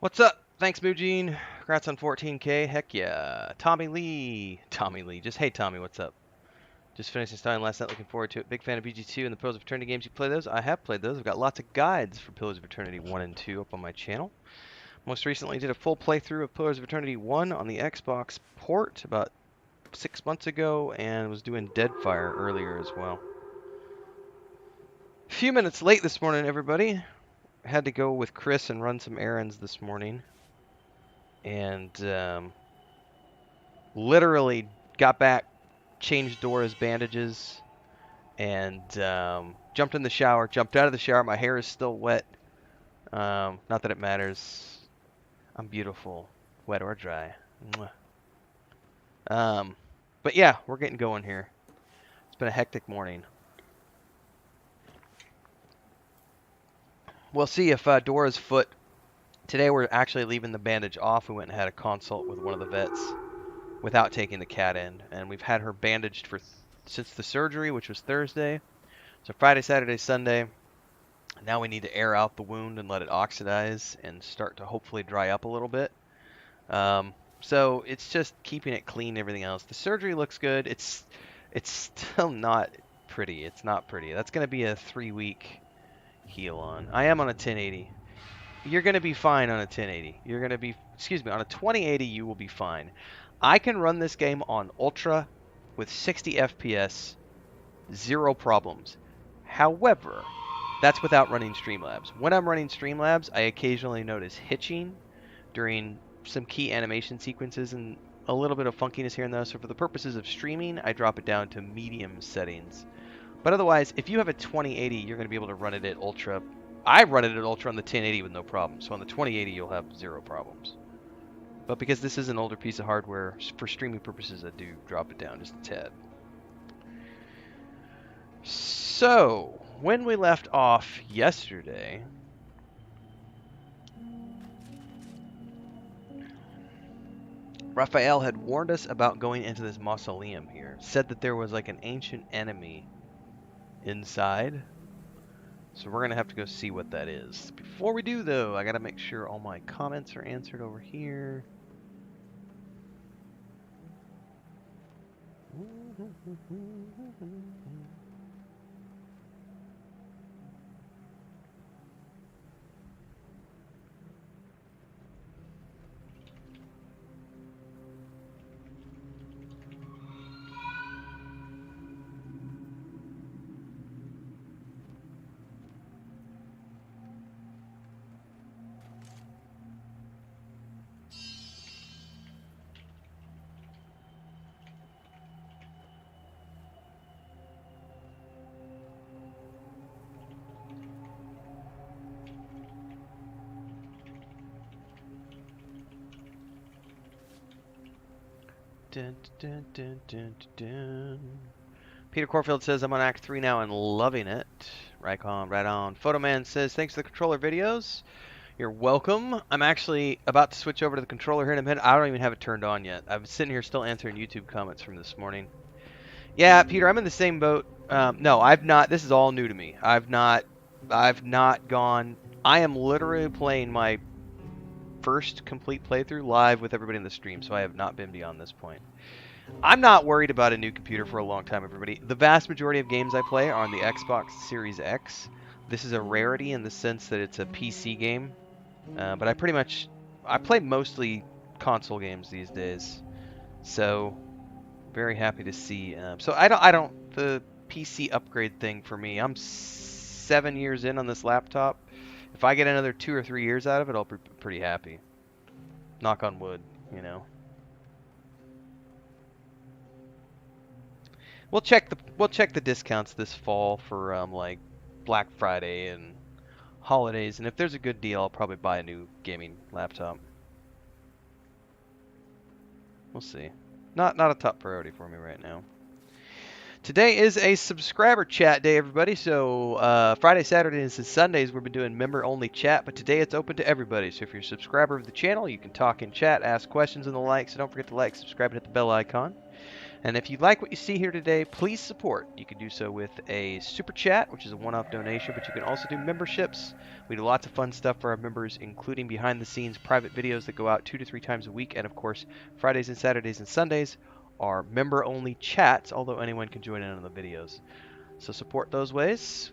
What's up? Thanks, Mujin. Congrats on 14K. Heck yeah. Tommy Lee. Just hey, Tommy, what's up? Just finished installing last night. Looking forward to it. Big fan of BG2 and the Pillars of Eternity games. You play those? I have played those. I've got lots of guides for Pillars of Eternity 1 and 2 up on my channel. Most recently did a full playthrough of Pillars of Eternity 1 on the Xbox port about 6 months ago and was doing Deadfire earlier as well. A few minutes late this morning, everybody. Had to go with Chris and run some errands this morning. And literally got back, changed Dora's bandages, and jumped in the shower. Jumped out of the shower. My hair is still wet. Not that it matters. I'm beautiful, wet or dry. But yeah, we're getting going here. It's been a hectic morning. We'll see if Dora's foot. Today we're actually leaving the bandage off. We went and had a consult with one of the vets without taking the cat in, and we've had her bandaged since the surgery, which was Thursday. So Friday, Saturday, Sunday. Now we need to air out the wound and let it oxidize and start to hopefully dry up a little bit. So it's just keeping it clean, everything else. The surgery looks good. It's still not pretty. It's not pretty. That's going to be a 3-week heal on. I am on a 1080. You're going to be fine on a 1080. You're going to be, on a 2080 you will be fine. I can run this game on Ultra with 60 FPS, 0 problems. However, that's without running Streamlabs. When I'm running Streamlabs, I occasionally notice hitching during some key animation sequences and a little bit of funkiness here and there. So for the purposes of streaming, I drop it down to medium settings. But otherwise, if you have a 2080, you're going to be able to run it at Ultra. I run it at Ultra on the 1080 with no problem. So on the 2080, you'll have 0 problems. But because this is an older piece of hardware, for streaming purposes, I do drop it down just a tad. So, when we left off yesterday, Renfail had warned us about going into this mausoleum here. Said that there was like an ancient enemy inside. So we're going to have to go see what that is. Before we do, though, I got to make sure all my comments are answered over here. Dun, dun, dun, dun, dun. Peter Corfield says, I'm on Act 3 now and loving it. Right on, right on. Photoman says, thanks for the controller videos. You're welcome. I'm actually about to switch over to the controller here in a minute. I don't even have it turned on yet. I'm sitting here still answering YouTube comments from this morning. Yeah, Peter, I'm in the same boat. No, I've not. This is all new to me. I've not gone. I am literally playing my first complete playthrough live with everybody in the stream, so I have not been beyond this point. I'm not worried about a new computer for a long time, everybody. The vast majority of games I play are on the Xbox Series X. This is a rarity in the sense that it's a PC game, but I play mostly console games these days. So very happy to see. So the PC upgrade thing for me. I'm 7 years in on this laptop. If I get another 2 or 3 years out of it, I'll be pretty happy. Knock on wood, you know. We'll check the discounts this fall for like Black Friday and holidays, and if there's a good deal, I'll probably buy a new gaming laptop. We'll see. Not a top priority for me right now. Today is a subscriber chat day, everybody. So Friday, Saturdays, and Sundays we've been doing member-only chat, but today it's open to everybody. So if you're a subscriber of the channel, you can talk in chat, ask questions and the like. So don't forget to like, subscribe, and hit the bell icon. And if you like what you see here today, please support. You can do so with a super chat, which is a one-off donation, but you can also do memberships. We do lots of fun stuff for our members, including behind-the-scenes private videos that go out 2 to 3 times a week, and of course, Fridays and Saturdays and Sundays are member-only chats, although anyone can join in on the videos. So support those ways.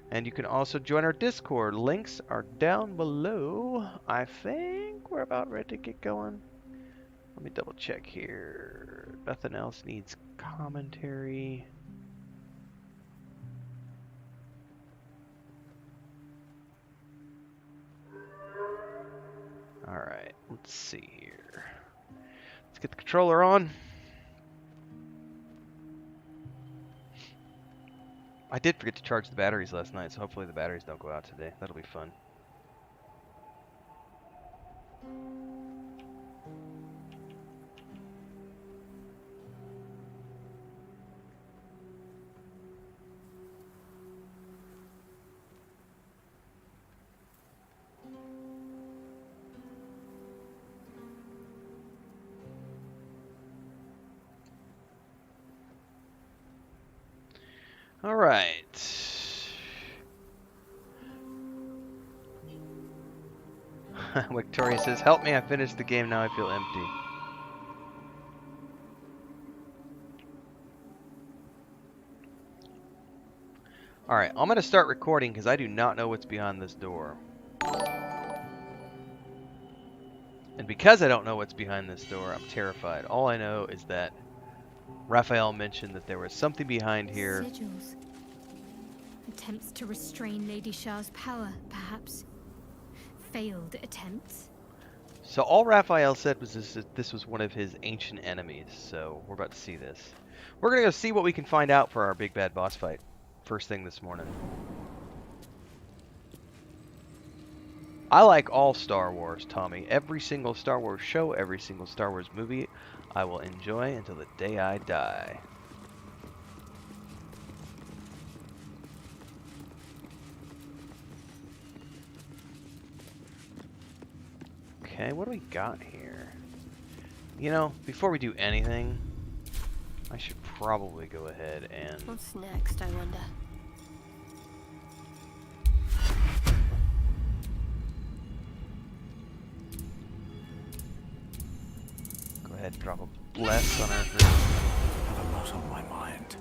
And you can also join our Discord. Links are down below. I think we're about ready to get going. Let me double check here. Nothing else needs commentary. Alright, let's see here. Let's get the controller on. I did forget to charge the batteries last night, so hopefully the batteries don't go out today. That'll be fun. All right. Victoria says, "Help me! I finished the game. Now I feel empty." All right, I'm gonna start recording because I do not know what's behind this door. And because I don't know what's behind this door, I'm terrified. All I know is that Renfail mentioned that there was something behind here. Sigils. Attempts to restrain Lady Shah's power, perhaps. Failed attempts. So all Renfail said was this was one of his ancient enemies. So we're about to see this. We're gonna go see what we can find out for our big bad boss fight. First thing this morning. I like all Star Wars, Tommy. Every single Star Wars show, every single Star Wars movie, I will enjoy until the day I die. Okay, what do we got here? You know, before we do anything, I should probably go ahead and... What's next, I wonder? Go ahead and drop a bless on our group. I have a lot on my mind.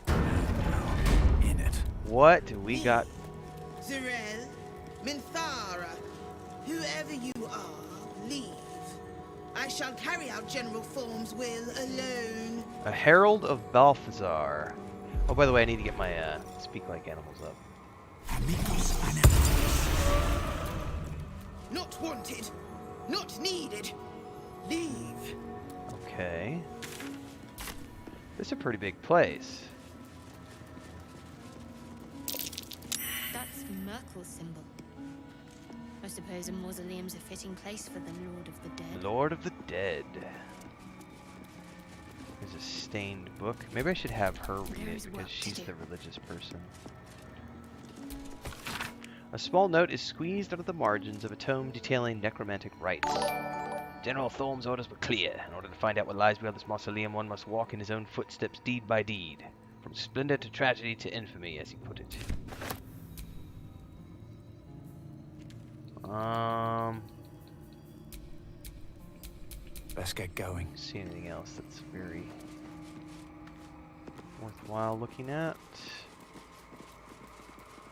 And in it. What do we got? Zirel, Minthara, whoever you are, leave. I shall carry out General Form's will alone. A Herald of Balthazar. Oh, by the way, I need to get my Speak Like Animals up. Amigos enemies. Not wanted, not needed. Leave. Okay. This is a pretty big place. That's Merkel's symbol. I suppose a mausoleum's a fitting place for the Lord of the Dead. Lord of the Dead. There's a stained book. Maybe I should have her read it because she's the religious person. A small note is squeezed out of the margins of a tome detailing necromantic rites. General Thorm's orders were clear. In order to find out what lies beyond this mausoleum, one must walk in his own footsteps deed by deed. From splendor to tragedy to infamy, as he put it. Let's get going. See anything else that's very worthwhile looking at?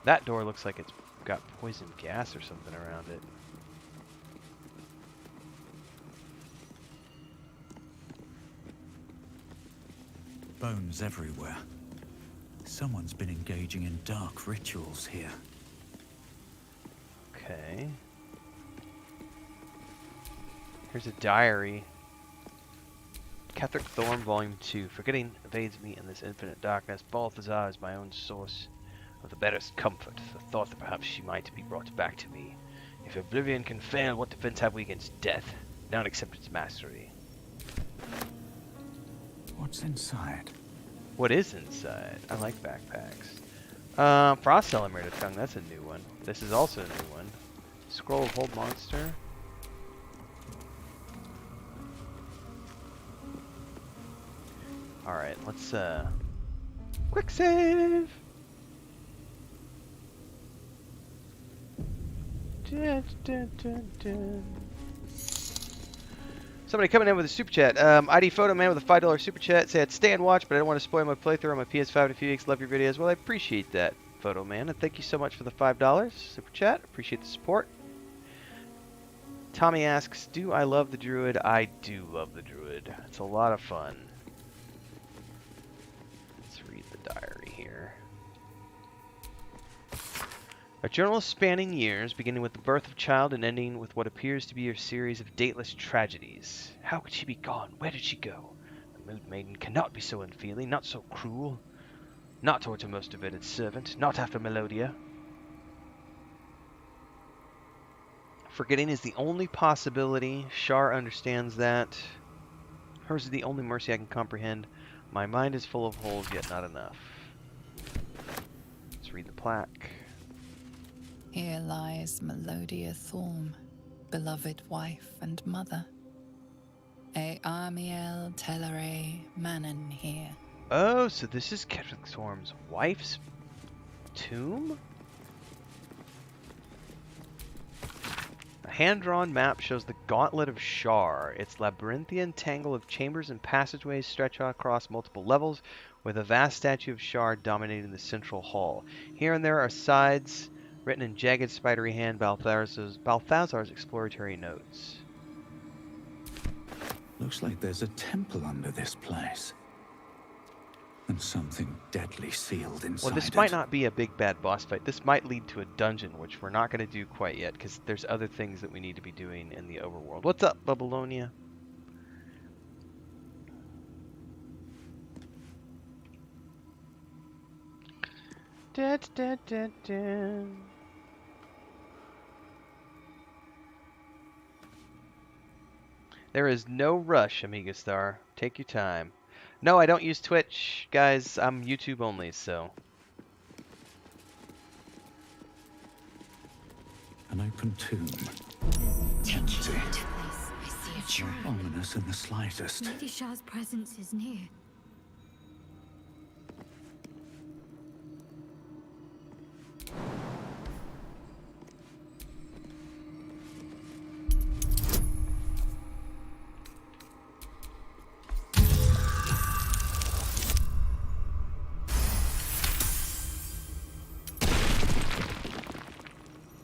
That door looks like it's got poison gas or something around it. Bones everywhere. Someone's been engaging in dark rituals here. Okay. Here's a diary. Catherick Thorm, Volume 2. Forgetting evades me in this infinite darkness. Balthazar is my own source of the bitterest comfort. The thought that perhaps she might be brought back to me. If oblivion can fail, what defense have we against death? None except its mastery. What's inside? What is inside? I like backpacks. Frost Celebrator Tongue, that's a new one. This is also a new one. Scroll of Hold Monster. Alright, let's quick save. Dun, dun, dun, dun. Somebody coming in with a super chat. ID Photo Man with a $5 super chat said, "Stay and watch, but I don't want to spoil my playthrough on my PS5 in a few weeks. Love your videos." Well, I appreciate that, Photo Man, and thank you so much for the $5 super chat. Appreciate the support. Tommy asks, "Do I love the Druid?" I do love the Druid. It's a lot of fun. Let's read the diary here. A journal spanning years, beginning with the birth of a child and ending with what appears to be a series of dateless tragedies. How could she be gone? Where did she go? The Mood Maiden cannot be so unfeeling, not so cruel. Not towards her most devoted servant, not after Melodia. Forgetting is the only possibility. Shar understands that. Hers is the only mercy I can comprehend. My mind is full of holes, yet not enough. Let's read the plaque. Here lies Melodia Thorm, beloved wife and mother. E Amiel Telere Manon here. Oh, so this is Kedrick Thorm's wife's tomb? A hand-drawn map shows the Gauntlet of Shar. Its labyrinthian tangle of chambers and passageways stretch across multiple levels, with a vast statue of Shar dominating the central hall. Here and there are sides written in jagged, spidery hand, Balthazar's exploratory notes. Looks like there's a temple under this place. And something deadly sealed inside Well, this it. might not be a big bad boss fight. This might lead to a dungeon, which we're not going to do quite yet, because there's other things that we need to be doing in the overworld. What's up, Babylonia? Da, da, da, da. There is no rush, Amiga Star. Take your time. No, I don't use Twitch, guys. I'm YouTube only, so. An open tomb. Take Empty. you to a place. I see a Not shrine. ominous in the slightest. Lady Shah's presence is near.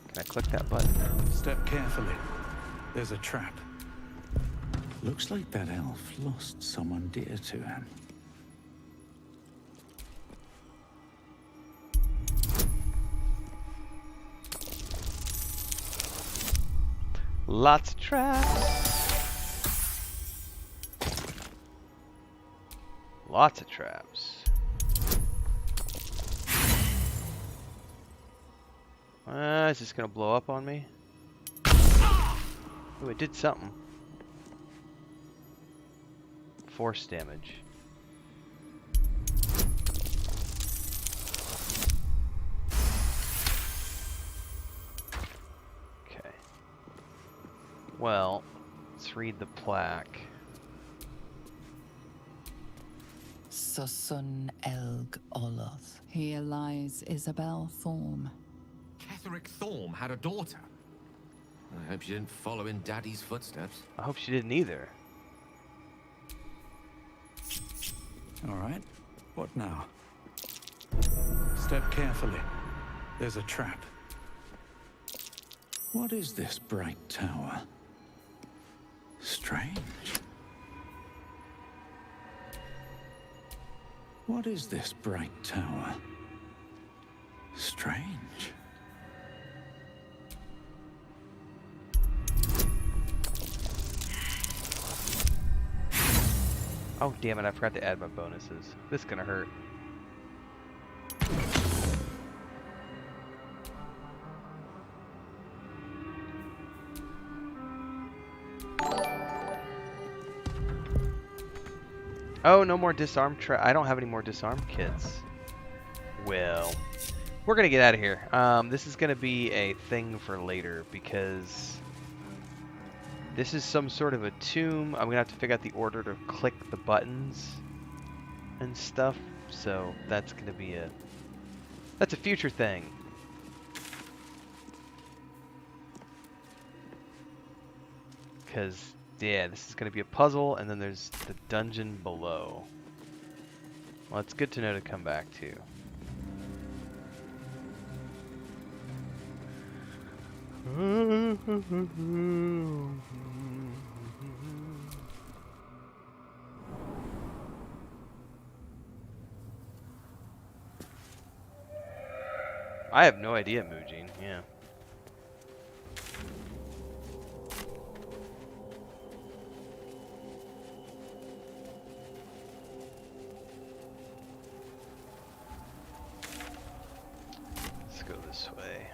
Can I click that button? Step carefully. There's a trap. Looks like that elf lost someone dear to him. Lots of traps. Lots of traps. Is this gonna blow up on me? Oh, it did something. Force damage. Okay. Well, let's read the plaque. Susun Elg Oloth. Here lies Isabel Thorm. Ketherick Thorm had a daughter. I hope she didn't follow in Daddy's footsteps. I hope she didn't either. All right. What now? Step carefully. There's a trap. What is this bright tower? Strange. What is this bright tower? Strange. Oh, damn it, I forgot to add my bonuses. This is gonna hurt. Oh, no more disarm I don't have any more disarm kits. Well, we're gonna get out of here. This is gonna be a thing for later because this is some sort of a tomb. I'm gonna have to figure out the order to click the buttons. and stuff. So that's gonna be a future thing. Because yeah, this is gonna be a puzzle, and then there's the dungeon below. Well, it's good to know to come back to. I have no idea, Mujin. Yeah. Let's go this way.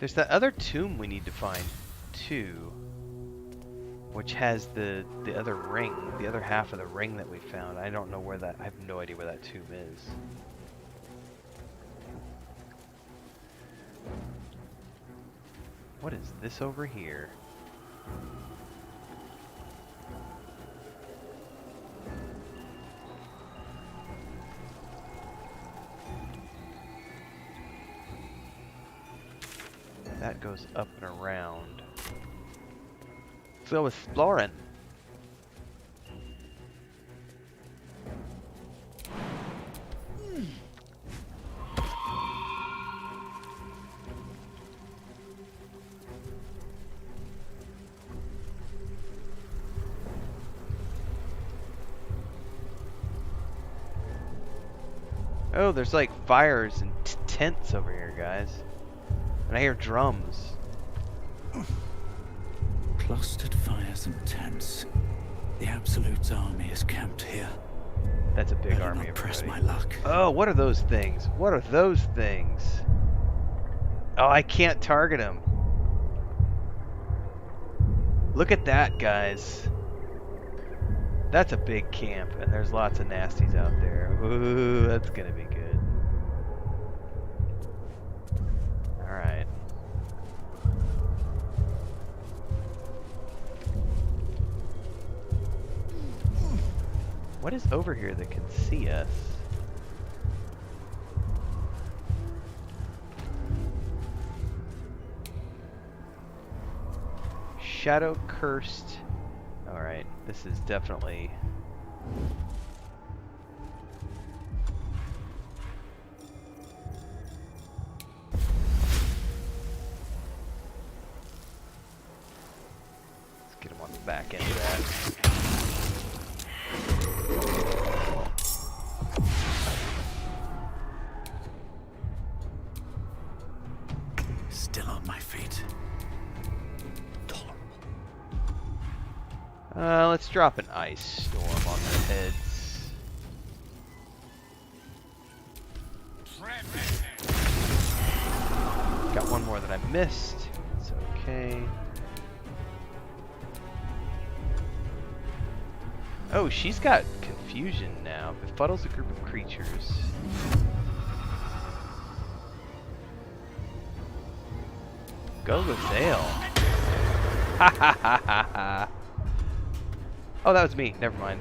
There's that other tomb we need to find too, which has the other ring, the other half of the ring that we found. I don't know where that. I have no idea where that tomb is. What is this over here? That goes up and around. Let's go exploring. Oh, there's like fires and tents over here, guys. And I hear drums. Clustered fires and tents. The Absolute's army is camped here. That's a big Better army. not press Everybody. my luck. Oh, what are those things? What are those things? Oh, I can't target them. Look at that, guys. That's a big camp, and there's lots of nasties out there. Ooh, that's gonna be good. Alright. What is over here that can see us? Shadow cursed. Alright, this is definitely... Let's get him on the back end of that. Still on my feet. Let's drop an ice storm on their heads. Got one more that I missed. It's okay. Oh, she's got confusion now. Befuddles a group of creatures. Go Lazel. Ha ha ha ha ha. Oh, that was me. Never mind.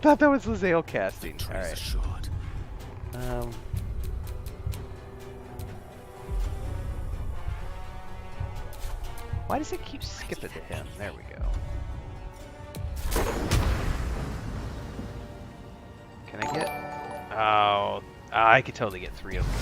Thought that was Lazel casting. Alright. Why does it keep skipping to him? There we go. Can I get... Oh, I could totally get 3 of them.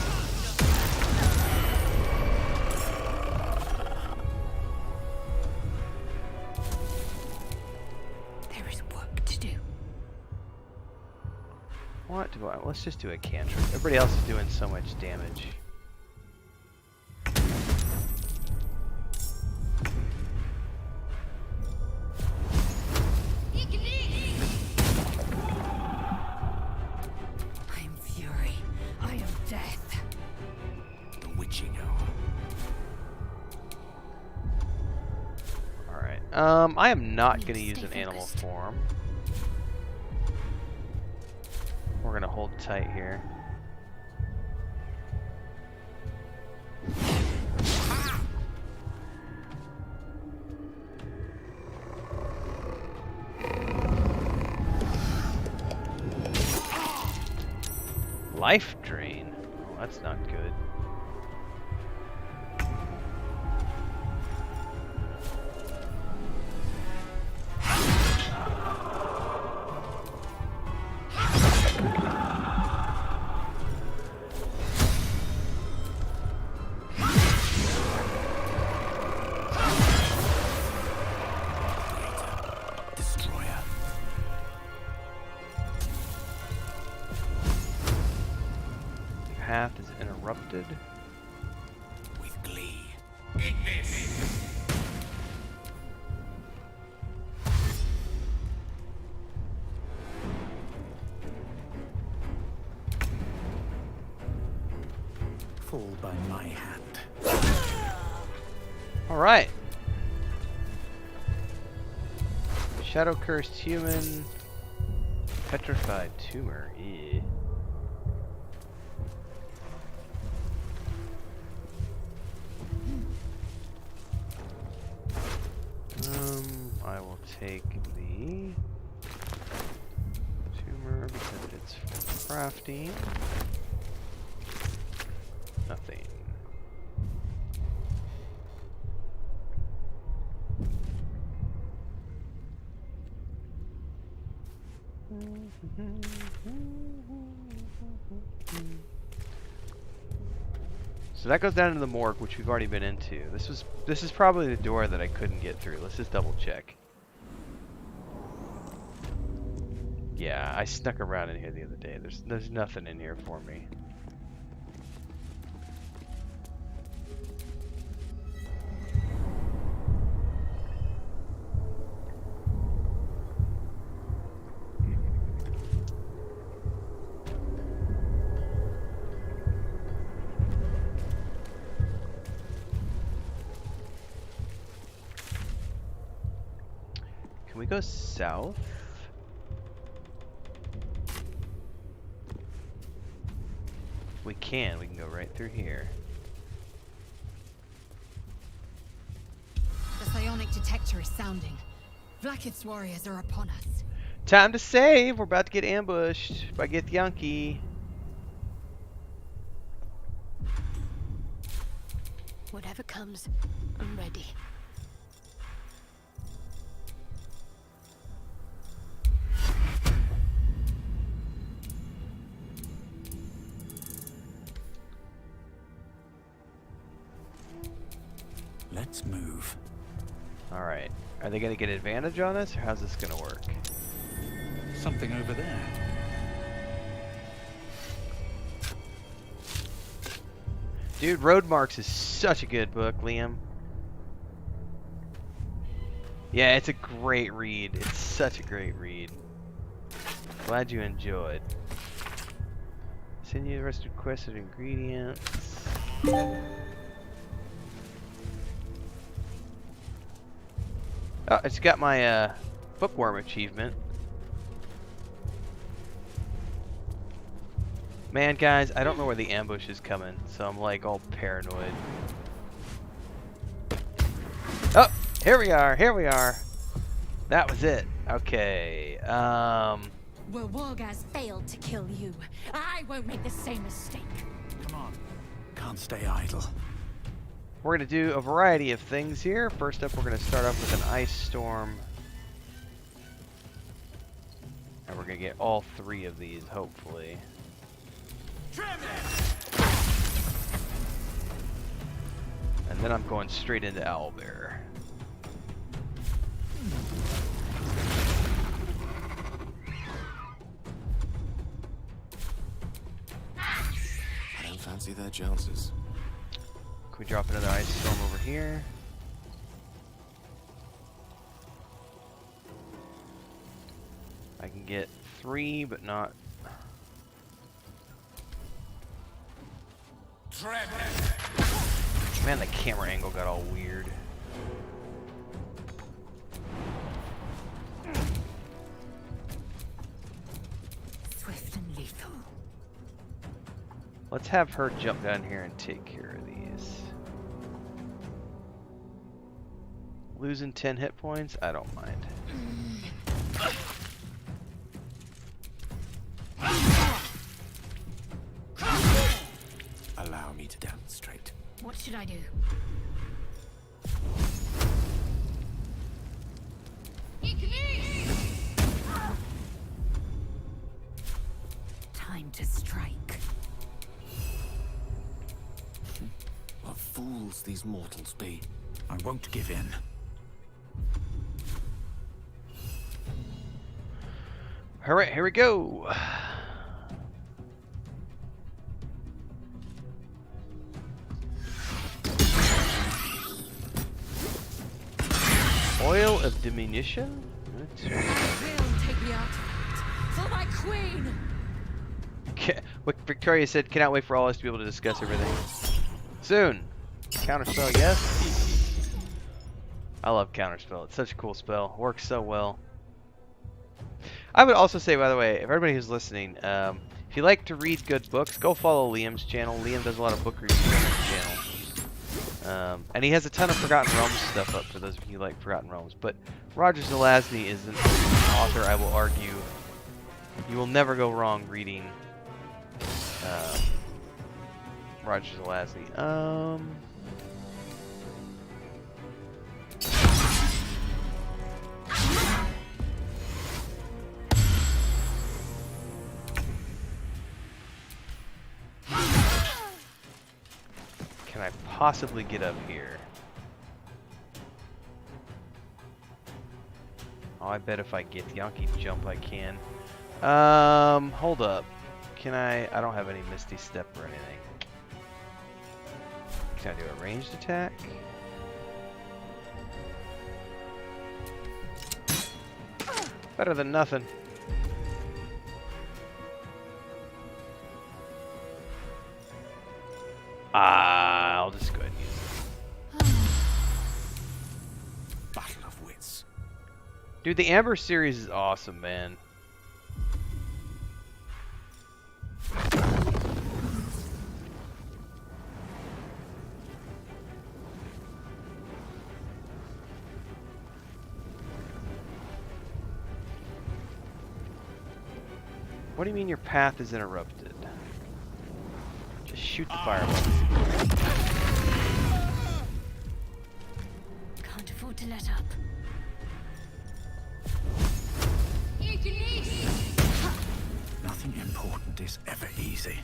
What do I... Let's just do a cantrip. Everybody else is doing so much damage. I am fury. I am death. The witching hour. Alright. I am not going to use an animal form. We're gonna hold tight here. Life drain. Oh, that's not good. Path is interrupted. With glee. Fall by my hand. All right. Shadow cursed human. Petrified tumor. Yeah. I will take the tumor because it's for crafting. Nothing. So that goes down into the morgue, which we've already been into. This is probably the door that I couldn't get through. Let's just double check. Yeah, I snuck around in here the other day. There's nothing in here for me. Can we go south? We can go right through here. The psionic detector is sounding. Vlaakith's warriors are upon us. Time to save! We're about to get ambushed by Githyanki. Whatever comes, I'm ready. Let's move. Alright. Are they going to get advantage on us, or how's this going to work? Something over there. Dude, Road Marks is such a good book, Liam. Yeah, it's a great read. It's such a great read. Glad you enjoyed. Send you the rest of requested ingredients. Oh, it's got my bookworm achievement. Man, guys, I don't know where the ambush is coming, so I'm like all paranoid. Oh, here we are, here we are. That was it. Okay, Well, Wargaz failed to kill you. I won't make the same mistake. Come on. Can't stay idle. we're gonna do a variety of things here. First up, we're gonna start off with an ice storm. And we're gonna get all 3 of these, hopefully. And then I'm going straight into Owlbear. I don't fancy their chances. Can we drop another ice storm over here? I can get 3, but not... Man, the camera angle got all weird. Swift and lethal. Let's have her jump down here and take care of these. Losing 10 hit points? I don't mind. What should I do? Time to strike. What fools these mortals be. I won't give in. All right, here we go. Oil of diminution? I will take the artifact for my queen. What Victoria said, cannot wait for all of us to be able to discuss everything. Soon. Counterspell, yes. I love Counterspell. It's such a cool spell. Works so well. I would also say, by the way, if everybody who's listening, if you like to read good books, go follow Liam's channel. Liam does a lot of book reviews on his channel. And he has a ton of Forgotten Realms stuff up for those of you who like Forgotten Realms. But Roger Zelazny is an author, I will argue. You will never go wrong reading Roger Zelazny. Can I possibly get up here? Oh, I bet if I get the Yankee jump I can. Hold up. Can I don't have any Misty Step or anything. Can I do a ranged attack? Better than nothing. I'll just go ahead and use it. Battle of wits. Dude, the Amber series is awesome, man. What do you mean your path is interrupted? Just shoot the fireball. Can't afford to let up. Nothing important is ever easy.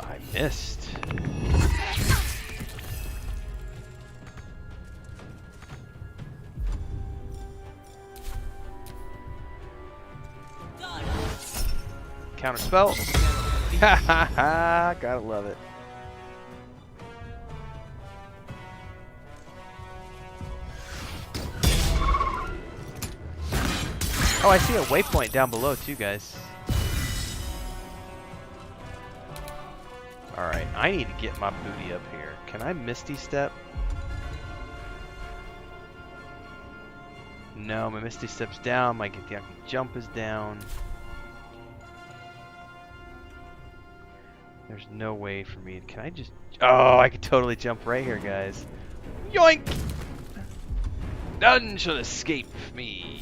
I missed. Counter spell. Ha ha ha! Gotta love it. Oh, I see a waypoint down below too, guys. Alright, I need to get my booty up here. Can I Misty Step? No, my Misty Step's down. My Githyanki jump is down. There's no way for me. Can I just... Oh, I could totally jump right here, guys. Yoink! None shall escape me.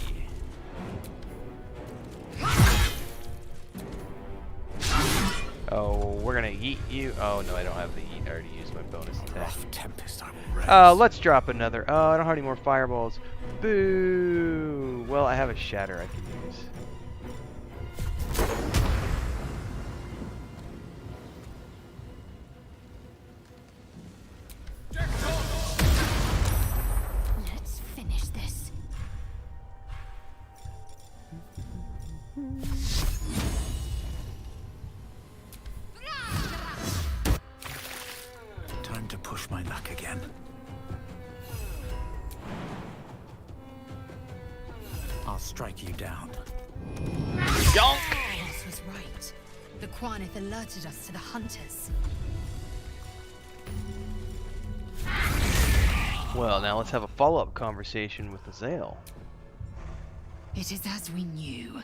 Oh, we're gonna yeet you. Oh no, I don't have the yeet. I already used my bonus attack. Rough tempest I will raise. Let's drop another. Oh, I don't have any more fireballs. Boo! Well, I have a shatter I can use. Let's finish this. Time to push my luck again. I'll strike you down. This was right. The Quanith alerted us to the hunters. Well, now let's have a follow-up conversation with Azael. It is as we knew.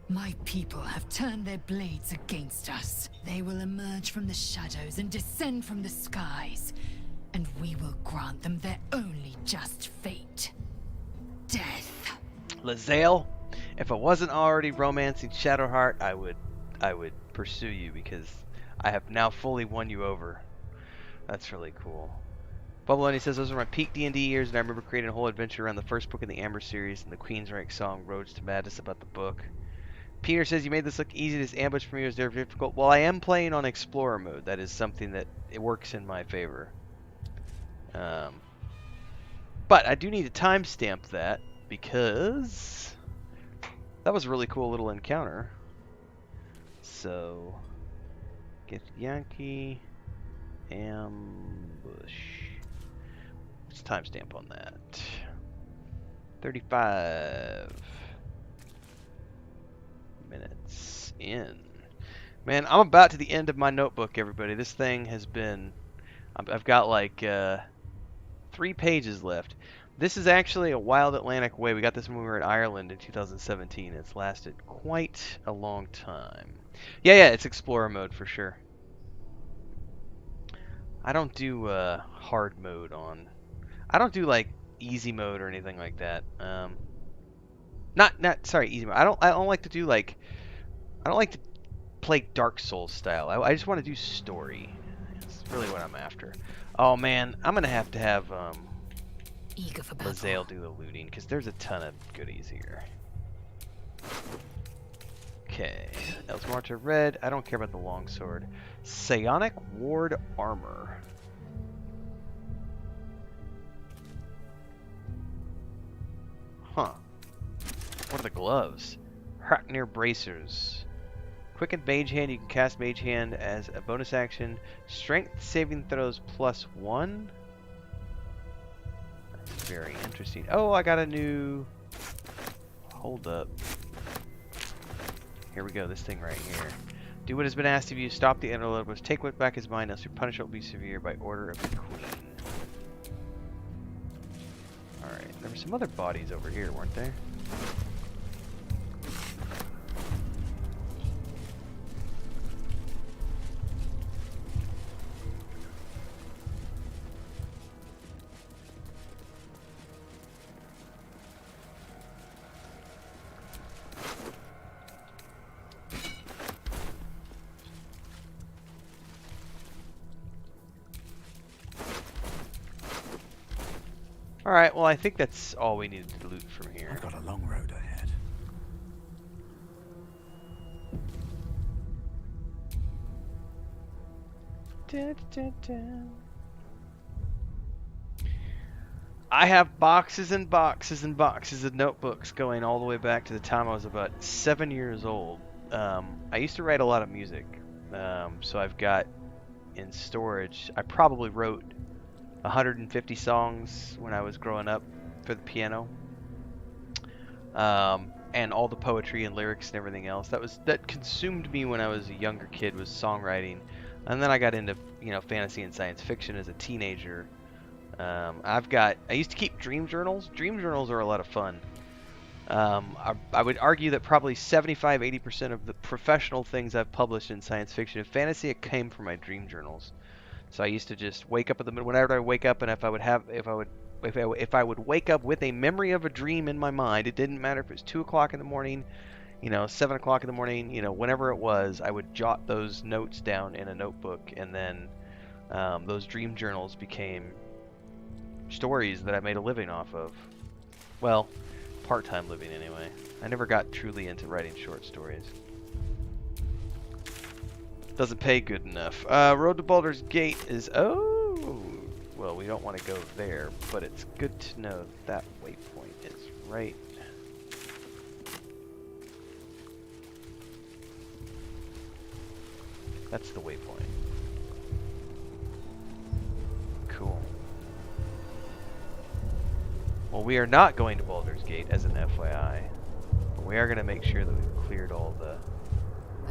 My people have turned their blades against us. They will emerge from the shadows and descend from the skies. And we will grant them their only just fate. Death. Lazael, if I wasn't already romancing Shadowheart, I would pursue you because I have now fully won you over. That's really cool. Bubbaloni says, those are my peak D&D years, and I remember creating a whole adventure around the first book in the Amber series and the Queensryche song, Roads to Madness, about the book. Peter says, you made this look easy. This ambush for me was very difficult. Well, I am playing on Explorer mode. That is something that it works in my favor. But I do need to timestamp that because that was a really cool little encounter. So, get Yankee, ambush. What's the timestamp on that? 35 minutes in. Man, I'm about to the end of my notebook, everybody. This thing has been... I've got like 3 pages left. This is actually a Wild Atlantic Way. We got this when we were in Ireland in 2017. It's lasted quite a long time. Yeah, it's Explorer mode for sure. I don't do hard mode on... I don't do like easy mode or anything like that. Sorry, easy mode. I don't like to do like... I don't like to play Dark Souls style. I just want to do story. That's really what I'm after. Oh man, I'm gonna have to have Eager for battle. Lae'zel do the looting because there's a ton of goodies here. Okay, Elsmarta red. I don't care about the longsword. Psionic ward armor. Huh. What are the gloves? Hraknir bracers. Quickened Mage Hand, you can cast Mage Hand as a bonus action. Strength saving throws +1. That's very interesting. Oh, I got a new... Hold up. Here we go, this thing right here. Do what has been asked of you. Stop the interlopers. Take what back is mine, else your punishment will be severe by order of the Queen. Alright, there were some other bodies over here, weren't there? Alright, well I think that's all we needed to loot from here. I've got a long road ahead. I have boxes and boxes and boxes of notebooks going all the way back to the time I was about 7 years old. I used to write a lot of music, so I've got in storage. I probably wrote 150 songs when I was growing up for the piano, and all the poetry and lyrics and everything else that consumed me when I was a younger kid was songwriting, and then I got into fantasy and science fiction as a teenager. I used to keep dream journals. Dream journals are a lot of fun. I would argue that probably 75-80% of the professional things I've published in science fiction and fantasy came from my dream journals. So I used to just wake up whenever I wake up, and if I would wake up with a memory of a dream in my mind, it didn't matter if it was 2 o'clock in the morning, 7 o'clock in the morning, whenever it was, I would jot those notes down in a notebook, and then those dream journals became stories that I made a living off of. Well, part-time living anyway. I never got truly into writing short stories. Doesn't pay good enough. Road to Baldur's Gate is... Oh! Well, we don't want to go there, but it's good to know that waypoint is right... That's the waypoint. Cool. Well, we are not going to Baldur's Gate as an FYI, but we are going to make sure that we've cleared all the...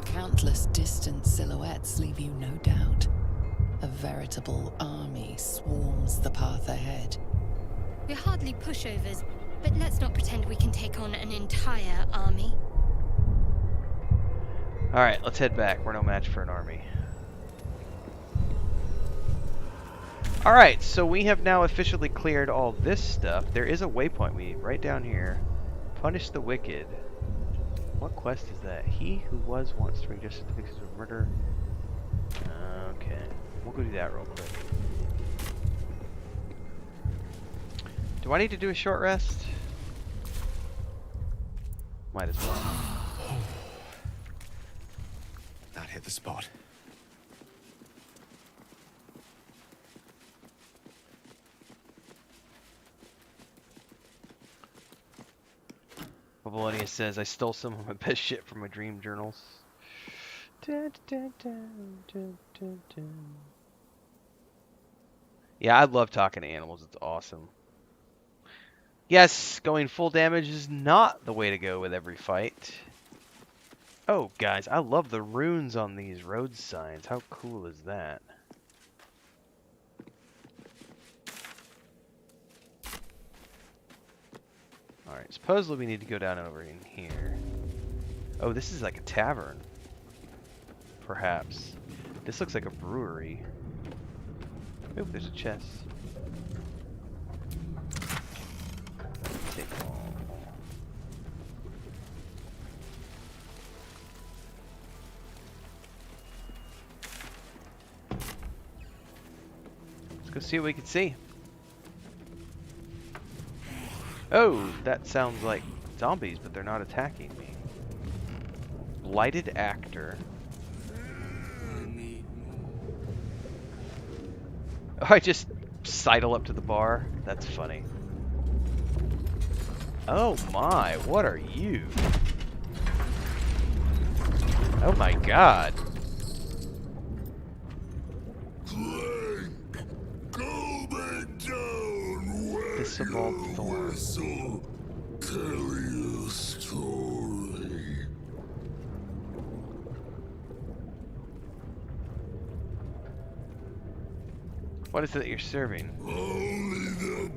Countless distant silhouettes leave you no doubt. A veritable army swarms the path ahead. We're hardly pushovers, but let's not pretend we can take on an entire army. Alright, let's head back. We're no match for an army. Alright, so we have now officially cleared all this stuff. There is a waypoint right down here. Punish the wicked. What quest is that? He who was once to bring justice to victims of murder. Okay, we'll go do that real quick. Do I need to do a short rest? Might as well. That hit the spot. Babylonia says, I stole some of my best shit from my dream journals. Yeah, I love talking to animals. It's awesome. Yes, going full damage is not the way to go with every fight. Oh, guys, I love the runes on these road signs. How cool is that? Alright, supposedly we need to go down over in here. Oh, this is like a tavern. Perhaps. This looks like a brewery. Oop, there's a chest. Take all. Let's go see what we can see. Oh, that sounds like zombies, but they're not attacking me. Blighted actor. Oh, I just sidle up to the bar. That's funny. Oh my, what are you? Oh my god. Visible thorn. Tell you a story. What is it that you're serving? Only the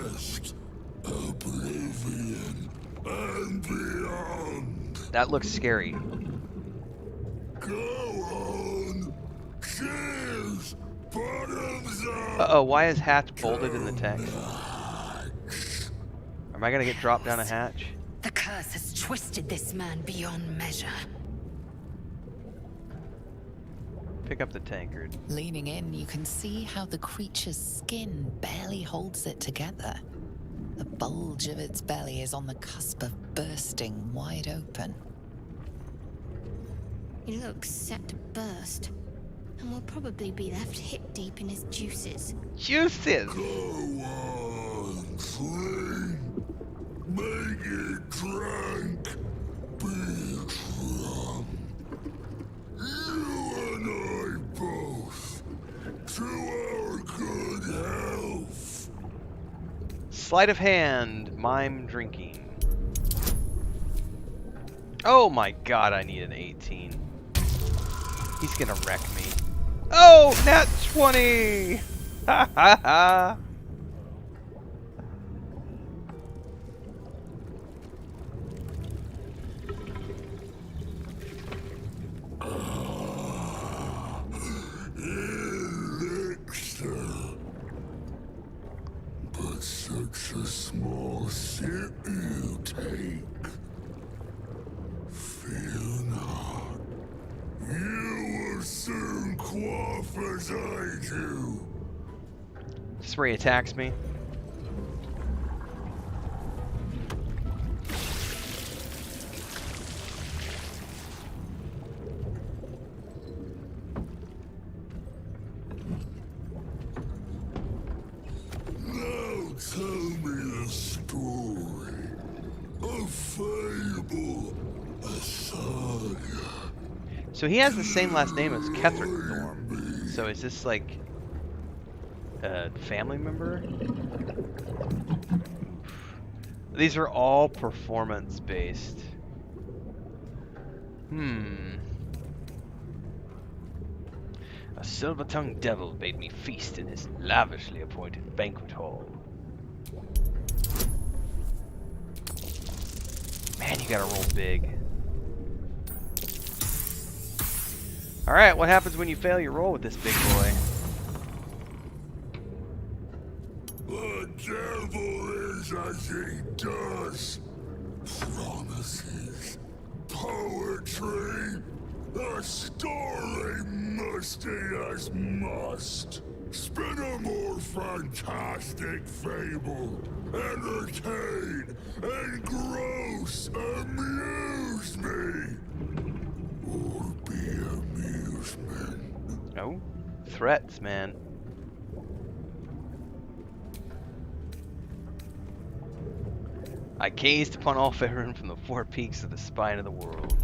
best. Oblivion and beyond. That looks scary. Go on. Cheers. Bottoms up. Uh-oh, why is hatch bolded in the text? Am I gonna get dropped down a hatch? The curse has twisted this man beyond measure. Pick up the tankard. Leaning in, you can see how the creature's skin barely holds it together. The bulge of its belly is on the cusp of bursting wide open. He looks set to burst, and will probably be left hip deep in his juices. Juices! Go on, drink. Make it drunk. Be drunk. You and I both. To our good health. Sleight of hand, mime drinking. Oh my god, I need an 18. He's gonna wreck me. Oh, nat 20! Ha ha ha! Elixir. But such a small sip you take. Fear not. You will soon quaff as I do. This is where he attacks me. Now tell me a story. A fable. A saga. So he has the same last name as Ketherick Thorm. So is this like a family member? These are all performance based. A silver-tongued devil bade me feast in his lavishly appointed banquet hall. Man, you gotta roll big. Alright, what happens when you fail your roll with this big boy? The devil is as he does. Promises, poetry, a story musty as must. Spin a more fantastic fable. Entertain, engross, amuse me. Or be amusement. Oh, threats, man. I gazed upon all Faerun from the four peaks of the spine of the world.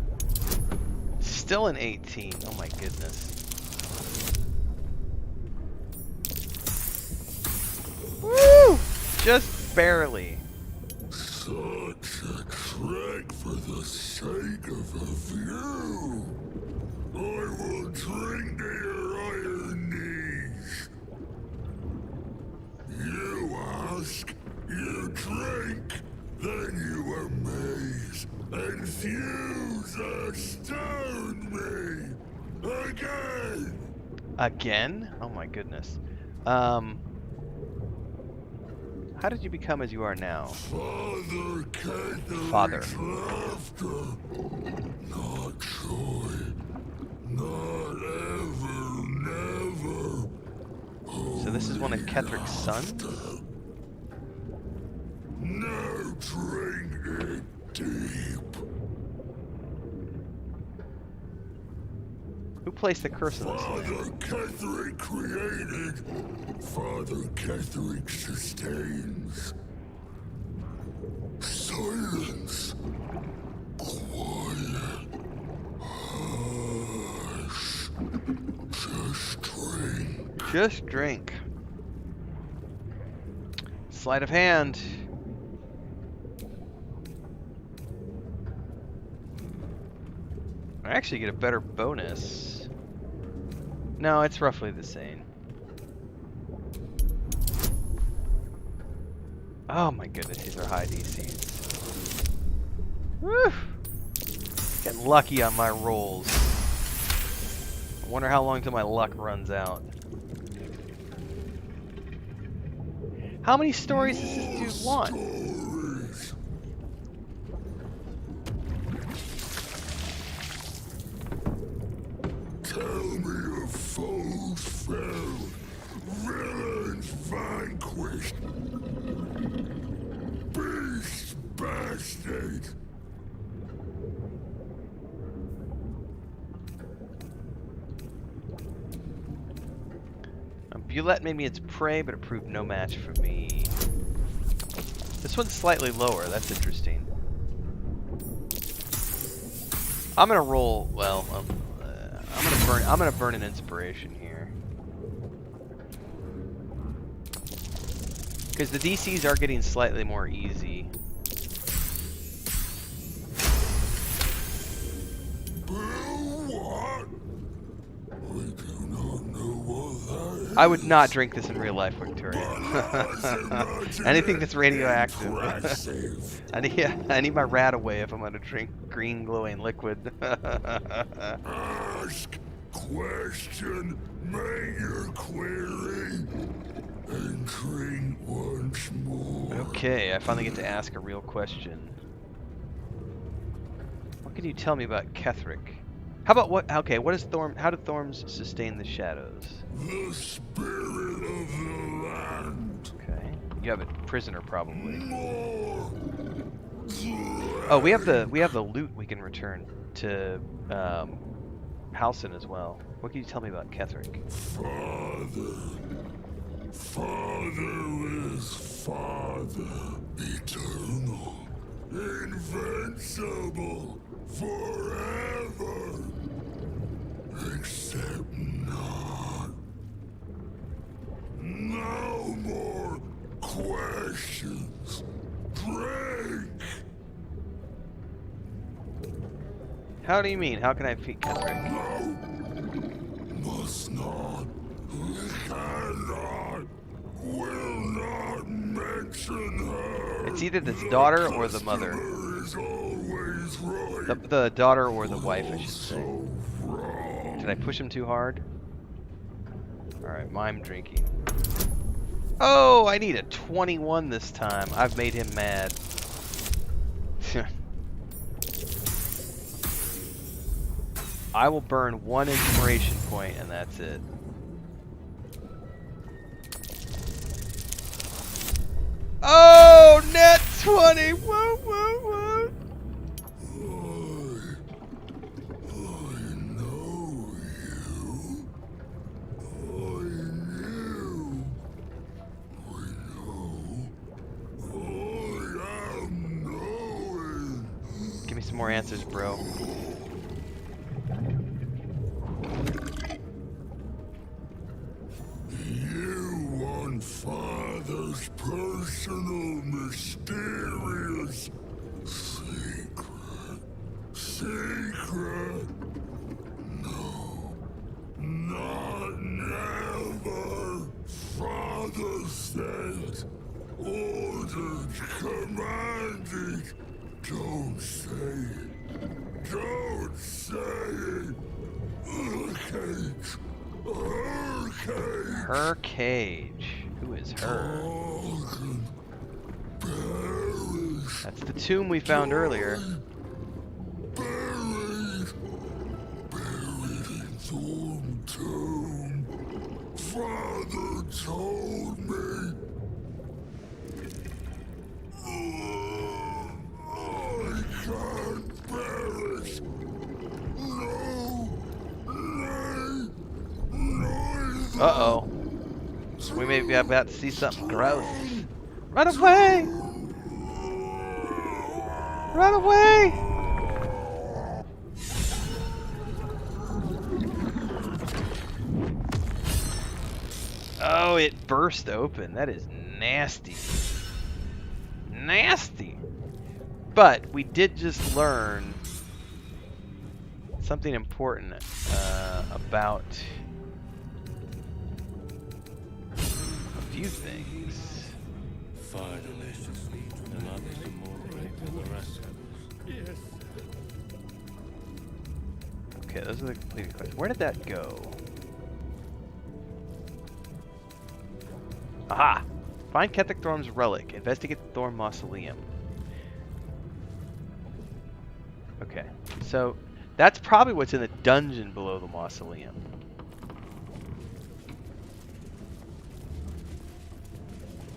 Still an 18. Oh my goodness. Woo! Just barely. Such a trick for the sake of a view. I will drink to your iron knees. You ask, you drink, then you amaze, enthuse, astound me. Again. Again? Oh my goodness. How did you become as you are now? Father Catherick's Father. laughter. Not joy. Not ever, never. So this is one of Ketherick's sons? Now drink it deep. Who placed the curse on this Father land? Catherick created. Father Catherick sustains. Silence. Quiet. Hush. Just drink. Just drink. Sleight of hand. I actually get a better bonus. No, it's roughly the same. Oh my goodness, these are high DCs. Woo! Getting lucky on my rolls. I wonder how long till my luck runs out. How many stories does this dude want? Stories. Tell me of foes felled, villains vanquished, beasts bastard. Bulette made me its prey, but it proved no match for me. This one's slightly lower. That's interesting. I'm gonna roll. Well, I'm gonna burn an inspiration here, because the DCs are getting slightly more easy. I would not drink this in real life, Victoria. Anything that's radioactive. I need my rat away if I'm gonna drink green glowing liquid. Ask, question, make your query, and drink once more. Okay, I finally get to ask a real question. What can you tell me about Ketherick? How about what? Okay, what is Thorm? How do Thorms sustain the shadows? The spirit of the land. Okay, you have a prisoner probably. More. Oh, we have the loot we can return to Halsin as well. What can you tell me about Ketherick? Father is Father, eternal, invincible, forever, except not. No more questions. Drink. How do you mean? How can I defeat Ketherick? No. Must not. Cannot. Will not mention her. It's either the daughter or the mother. Is always right. The daughter or the wife, I should say. Also wrong. Did I push him too hard? Alright, mime drinking. Oh, I need a 21 this time. I've made him mad. I will burn one inspiration point and that's it. funny. Whoa, whoa, whoa. I know you. I knew. I know. I am knowing. Give me some more answers, bro. You want Father's personal, mysterious secret. Secret? No. Not never. Father said, ordered, commanded. Don't say it. Don't say it. Okay. Her cage. Who is her? That's the tomb we found earlier. Buried in Thorn Tomb. Father told me. I can't bear it. Uh-oh. We may be about to see something gross. Run away! Run away! Oh, it burst open. That is nasty. Nasty! But we did just learn something important about few things. Finally, there might be some more great than the rest of us. Yes. Okay, those are the completed questions. Where did that go? Aha! Find Ketheric Thorm's relic. Investigate the Thorm Mausoleum. Okay, so that's probably what's in the dungeon below the mausoleum.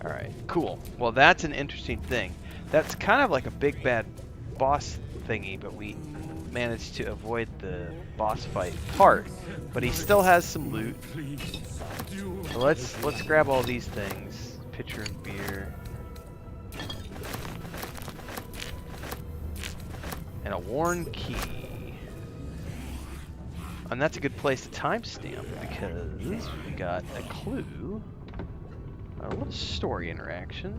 Alright, cool. Well, that's an interesting thing. That's kind of like a big bad boss thingy, but we managed to avoid the boss fight part. But he still has some loot. So let's grab all these things. Pitcher of beer. And a worn key. And that's a good place to timestamp because we got a clue. A little story interaction.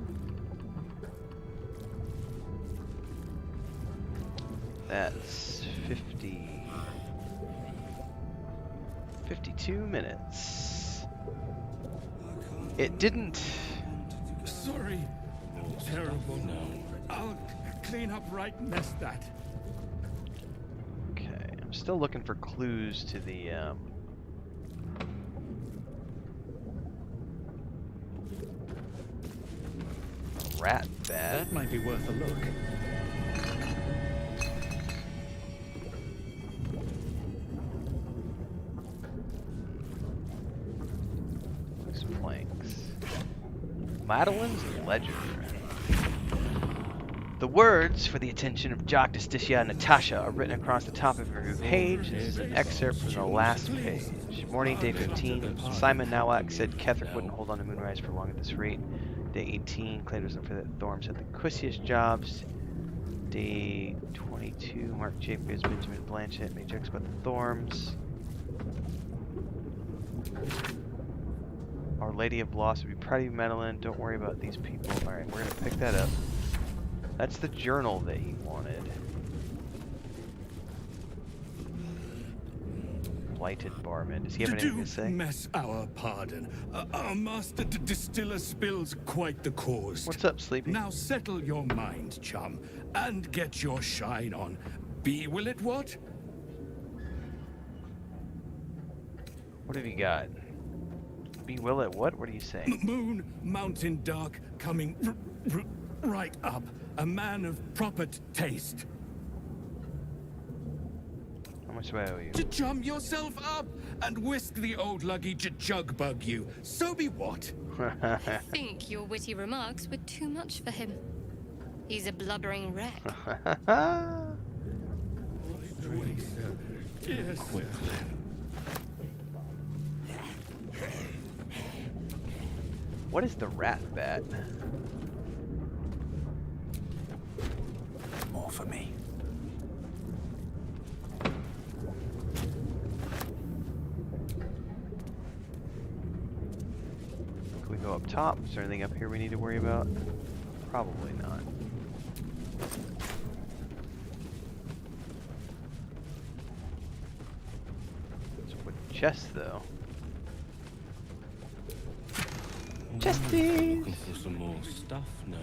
That's 52 minutes. It didn't... Sorry. Terrible. I'll clean up right next that. Okay, I'm still looking for clues to the rat bat. That might be worth a look. Loose planks. Madeline's ledger. The words for the attention of Jock, Justicia, and Natasha are written across the top of every page. This is an excerpt from the last page. Morning, day 15. Simon Nowak said Ketheric wouldn't hold on to Moonrise for long at this rate. Day 18. Claimed it was for that Thorms had the quissiest jobs. Day 22. Mark Jacobs, Benjamin Blanchett made jokes about the Thorms. Our Lady of Loss would be proud of you, Madeline. Don't worry about these people. Alright, we're gonna pick that up. That's the journal that he wanted. Blighted barman. Does he have anything to say? Mess our pardon. Our master distiller spills quite the cause. What's up, Sleepy? Now settle your mind, chum, and get your shine on. Be will it what? What have you got? Be will it what? What are you saying? Moon, mountain dark, coming right up. A man of proper taste. How much do I owe you? To chum yourself up and whisk the old luggy jug bug you. So be what? I think your witty remarks were too much for him. He's a blubbering wreck. Yes, sir. What is the rat bat? More for me. Can we go up top? Is there anything up here we need to worry about? Probably not. It's a wooden chest, though. Chesties! Looking for some more stuff now.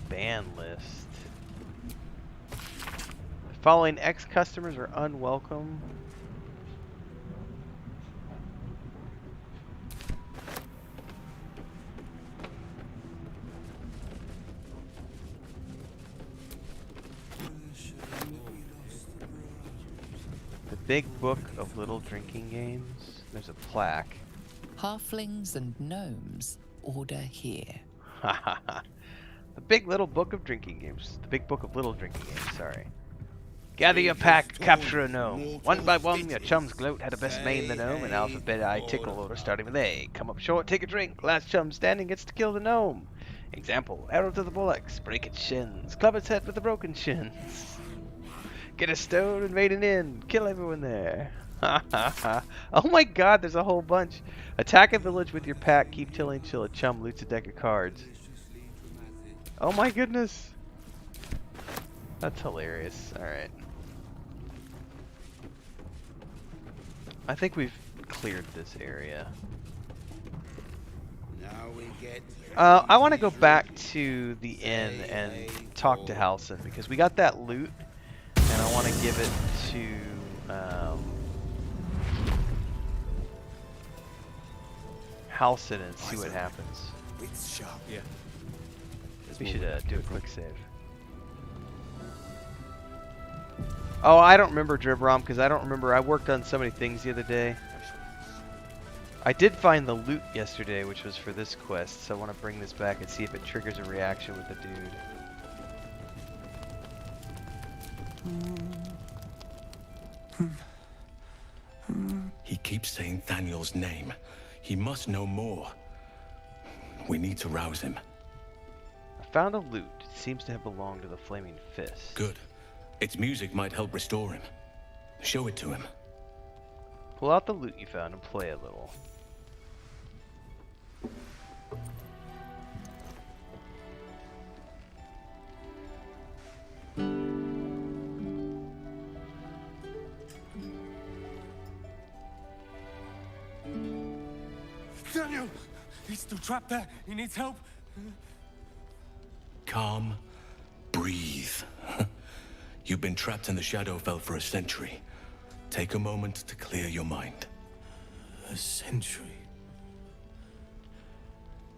Ban list. The following ex-customers are unwelcome. The Big Book of Little Drinking Games. There's a plaque. Halflings and gnomes, order here. The Big Little Book of Drinking Games. The Big Book of Little Drinking Games, sorry. Gather your pack, capture a gnome. One by one, your chums gloat, had a best mane the gnome, and alphabet I tickle order starting with A. Come up short, take a drink. Last chum standing gets to kill the gnome. Example, arrow to the bullocks, break its shins, club its head with the broken shins. Get a stone, invade an inn, kill everyone there. Oh my god, there's a whole bunch. Attack a village with your pack, keep tilling till a chum loots a deck of cards. Oh my goodness. That's hilarious. Alright. I think we've cleared this area. Now we get I want to go back to the inn and talk to Halcyon because we got that loot and I want to give it to Halcyon and see what happens. It's sharp. Yeah. We should do a quick save. Oh, I don't remember Dribrom because I don't remember. I worked on so many things the other day. I did find the loot yesterday, which was for this quest, so I want to bring this back and see if it triggers a reaction with the dude. He keeps saying Thaniel's name. He must know more. We need to rouse him. I found a loot. It seems to have belonged to the Flaming Fist. Good. Its music might help restore him. Show it to him. Pull out the loot you found and play a little. Daniel! He's still trapped there. He needs help. Calm. Breathe. You've been trapped in the Shadowfell for a century. Take a moment to clear your mind. A century?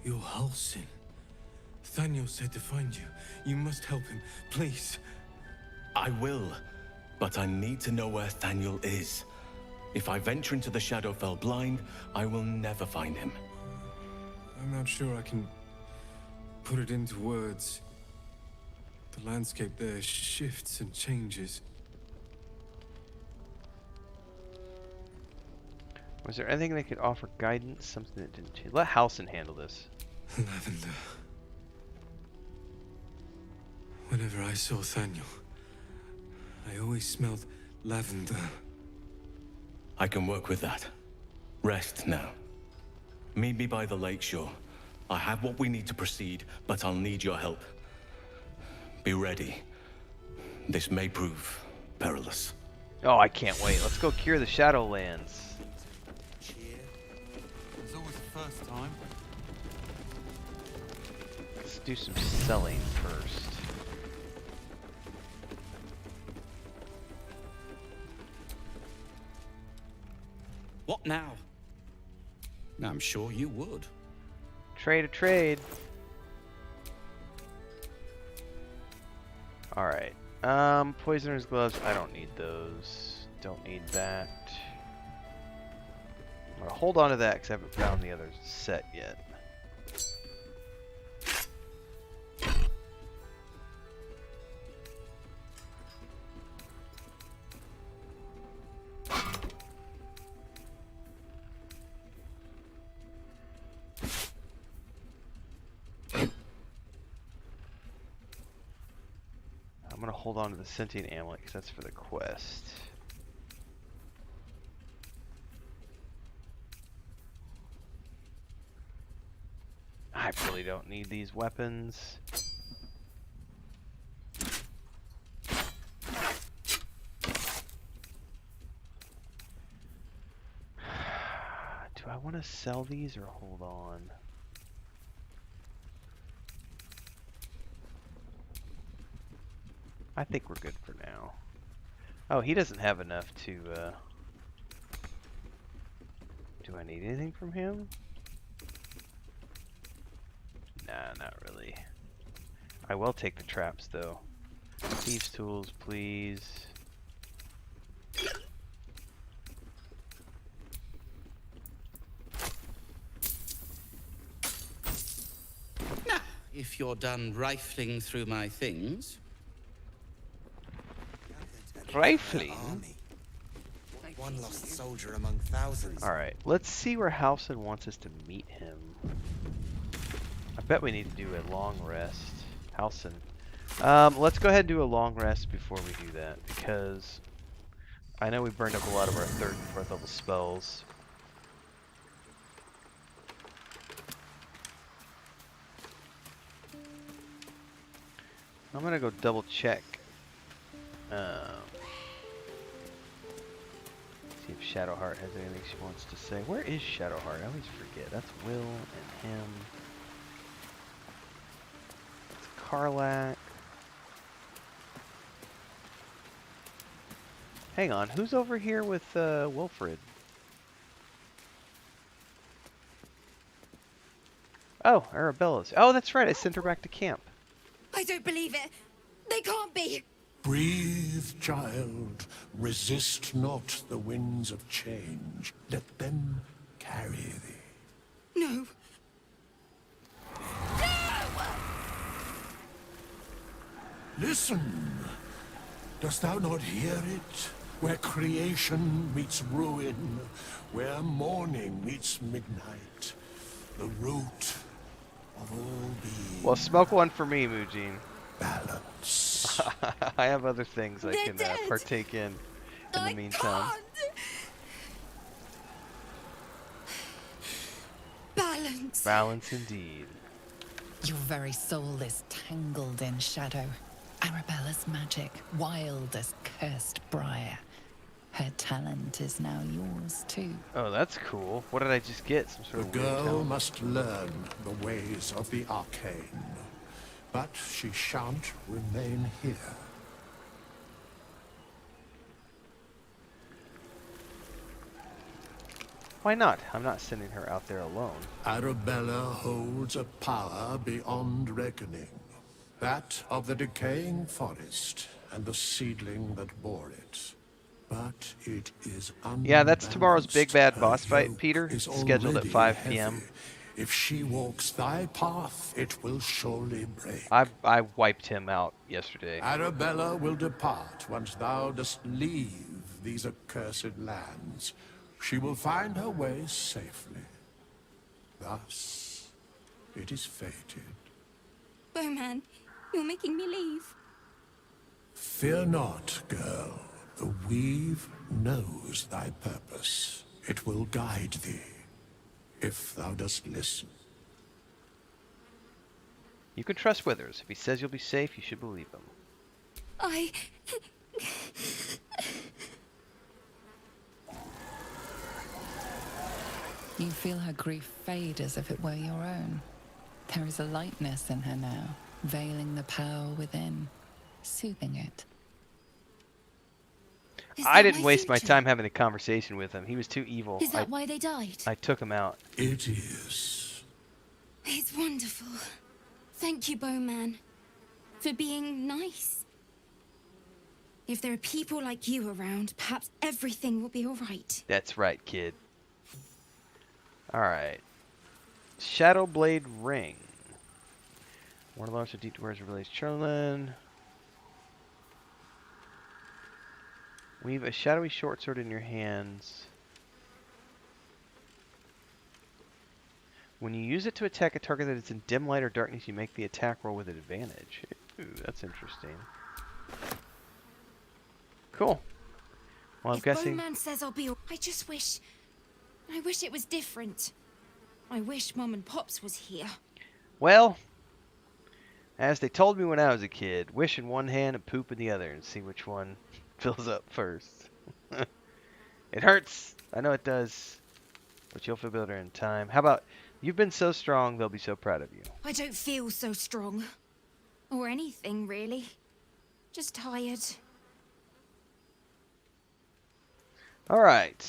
You're Halcyon. Thaniel said to find you. You must help him, please. I will, but I need to know where Thaniel is. If I venture into the Shadowfell blind, I will never find him. I'm not sure I can put it into words. The landscape there shifts and changes. Was there anything that could offer guidance? Something that didn't change? Let Halcyon handle this. Lavender. Whenever I saw Thaniel, I always smelled lavender. I can work with that. Rest now. Meet me by the lakeshore. I have what we need to proceed, but I'll need your help. Be ready. This may prove perilous. Oh, I can't wait. Let's go cure the Shadowlands. It's always the first time. Let's do some selling first. What now? I'm sure you would. Trade a trade. Alright. Poisoner's gloves. I don't need those. Don't need that. I'm gonna hold on to that because I haven't found the other set yet. I'm gonna hold on to the sentient amulet because that's for the quest. I really don't need these weapons. Do I want to sell these or hold on? I think we're good for now. Oh, he doesn't have enough to, do I need anything from him? Nah, not really. I will take the traps, though. Thieves' tools, please. Now, if you're done rifling through my things... Rifling? One lost soldier among thousands. Alright, let's see where Halson wants us to meet him. I bet we need to do a long rest. Halson. Let's go ahead and do a long rest before we do that, because I know we burned up a lot of our 3rd and 4th level spells. I'm gonna go double check. See if Shadowheart has anything she wants to say. Where is Shadowheart? I always forget. That's Will and him. It's Karlak. Hang on, who's over here with Wilfred? Oh, Arabella's. Oh, that's right. I sent her back to camp. I don't believe it. They can't be. Breathe, child. Resist not the winds of change. Let them carry thee. No. Listen. Dost thou not hear it? Where creation meets ruin, where morning meets midnight, the root of all being. Well, smoke one for me, Mujin. Balance. I have other things I can partake in the meantime. Balance. Balance indeed. Your very soul is tangled in shadow. Arabella's magic, wild as cursed briar. Her talent is now yours too. Oh, that's cool. What did I just get? Some sort The of weird girl talent? must learn the ways of the arcane, but she shan't remain here. Why not? I'm not sending her out there alone. Arabella holds a power beyond reckoning. That of the decaying forest and the seedling that bore it. But it is unbalanced. Yeah, that's tomorrow's big bad boss Her fight, yoke Peter. is Scheduled at already 5 heavy. p.m. If she walks thy path, it will surely break. I wiped him out yesterday. Arabella will depart once thou dost leave these accursed lands. She will find her way safely. Thus, it is fated. Bowman, you're making me leave. Fear not, girl. The weave knows thy purpose. It will guide thee, if thou dost listen. You can trust Withers. If he says you'll be safe, you should believe him. You feel her grief fade as if it were your own. There is a lightness in her now, veiling the power within, soothing it. I didn't waste my time having a conversation with him. He was too evil. Is that why they died? I took him out. It is. It's wonderful. Thank you, Bowman, for being nice. If there are people like you around, perhaps everything will be all right. That's right, kid. Alright. Shadowblade Ring. One of the deep doors relays Cherlin. Weave a shadowy short sword in your hands. When you use it to attack a target that is in dim light or darkness, you make the attack roll with an advantage. Ooh, that's interesting. Cool. Well, I'm guessing... Bowman says I'll be all... I wish it was different. I wish Mom and Pops was here. Well, as they told me when I was a kid, wish in one hand and poop in the other and see which one fills up first. It hurts. I know it does. But you'll feel better in time. How about, you've been so strong, they'll be so proud of you. I don't feel so strong. Or anything, really. Just tired. Alright.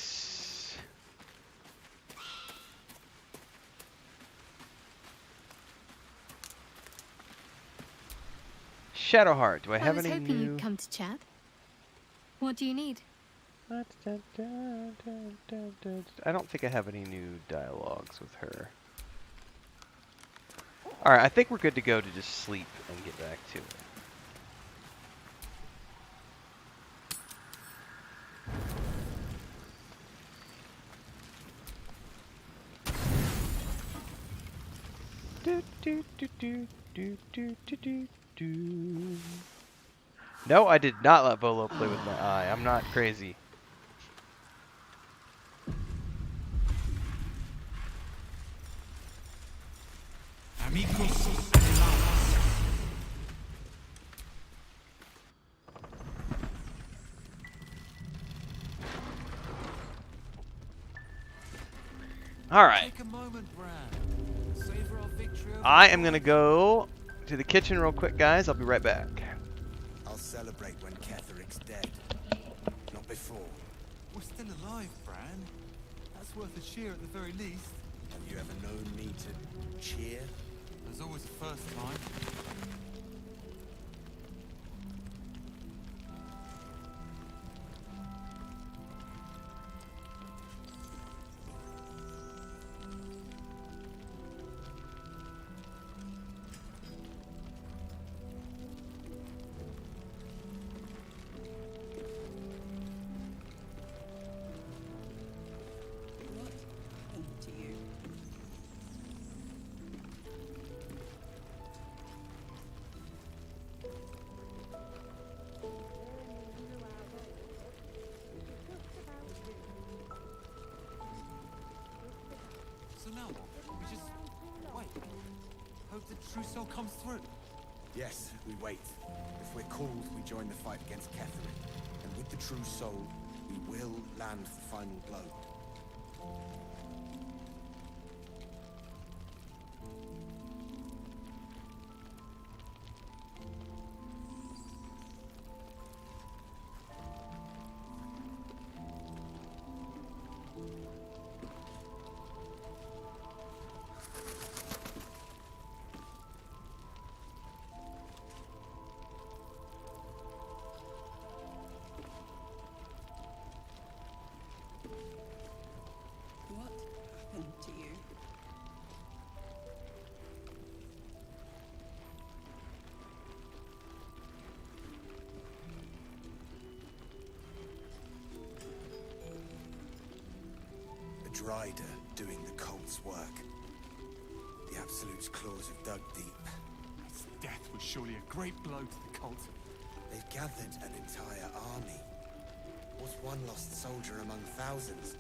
Shadowheart, do I have any new... I was hoping you'd come to chat. What do you need? I don't think I have any new dialogues with her. Alright, I think we're good to go to just sleep and get back to it. No, I did not let Volo play with my eye. I'm not crazy. All right. I am gonna go to the kitchen real quick, guys. I'll be right back. I'll celebrate when Ketheric's dead. Not before. We're still alive, Bran. That's worth a cheer at the very least. Have you ever known me to cheer? There's always a first time. So now what? We just wait. Hope the true soul comes through. Yes, we wait. If we're called, we join the fight against Ketheric. And with the true soul, we will land the final blow. To you. A Drider doing the cult's work. The Absolute's claws have dug deep. Its death was surely a great blow to the cult. They've gathered an entire army. What's one lost soldier among thousands?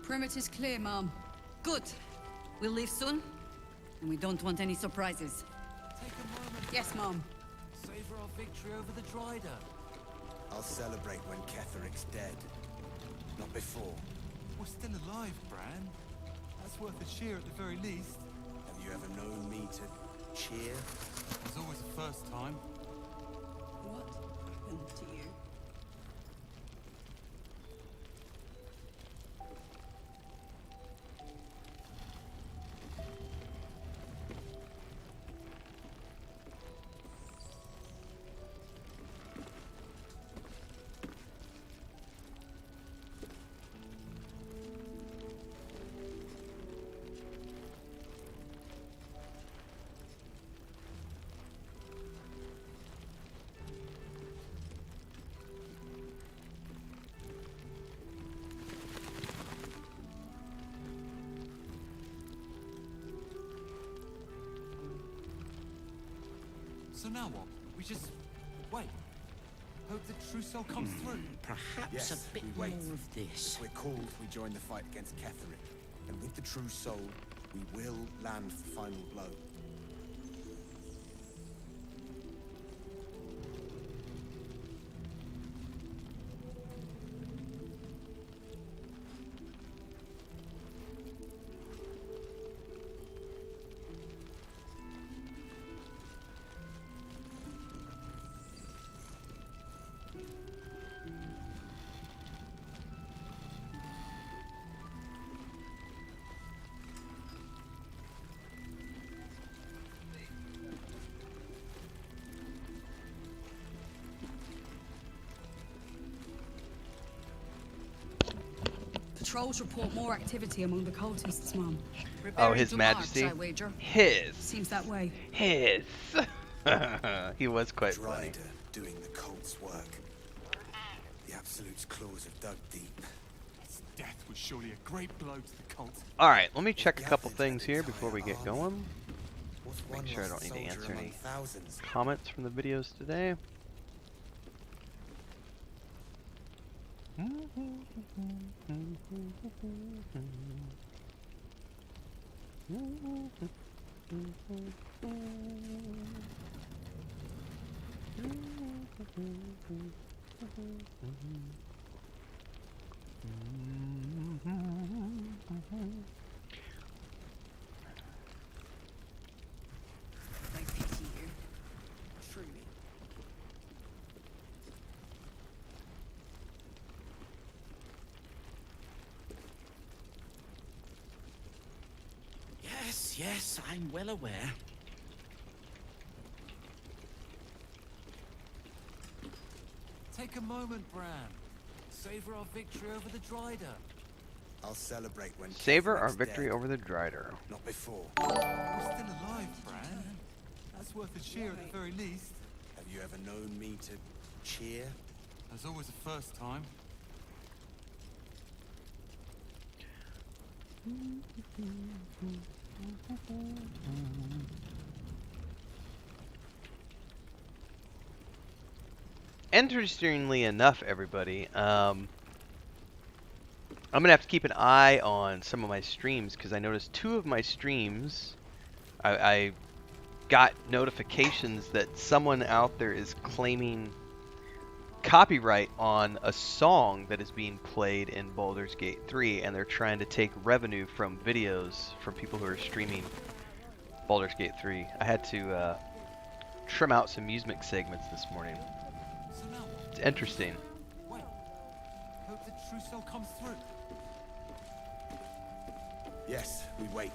Perimeter's clear, Mom. Good. We'll leave soon, and we don't want any surprises. Take a moment. Yes, Mom. Savor our victory over the Drider. I'll celebrate when Ketheric's dead. Not before. We're still alive, Bran. That's worth a cheer at the very least. Have you ever known me to cheer? There's always a first time. What happened to you? So now what? We just wait. Hope the trousseau comes through. Perhaps Yes, a bit we wait. more of this. If we're called, we join the fight against Ketheric. And with the true soul, we will land the final blow. Patrols report more activity among the cultists, Mom. Oh, His Majesty. I wager. His. Seems that way. His. He was quite funny. Drider doing the cult's work. The Absolute's claws have dug deep. Its death was surely a great blow to the cult. All right, let me check a couple things here before we get going. What's Make one sure I lost don't need to soldier answer any among thousands? comments from the videos today. I pity you. Truly. Yes, yes, I'm well aware. Take a moment, Bran. Savor our victory over the Drider. I'll celebrate when Savor our Ketheric's victory dead. over the Drider. Not before. We're still alive, Bran. That's worth a cheer at the very least. Have you ever known me to cheer? There's always a first time. Interestingly enough, everybody, I'm gonna have to keep an eye on some of my streams because I noticed two of my streams, I got notifications that someone out there is claiming copyright on a song that is being played in Baldur's Gate 3, and they're trying to take revenue from videos from people who are streaming Baldur's Gate 3. I had to trim out some music segments this morning. So now what? It's interesting. Wait. Hope the trousseau comes through. Yes, we wait.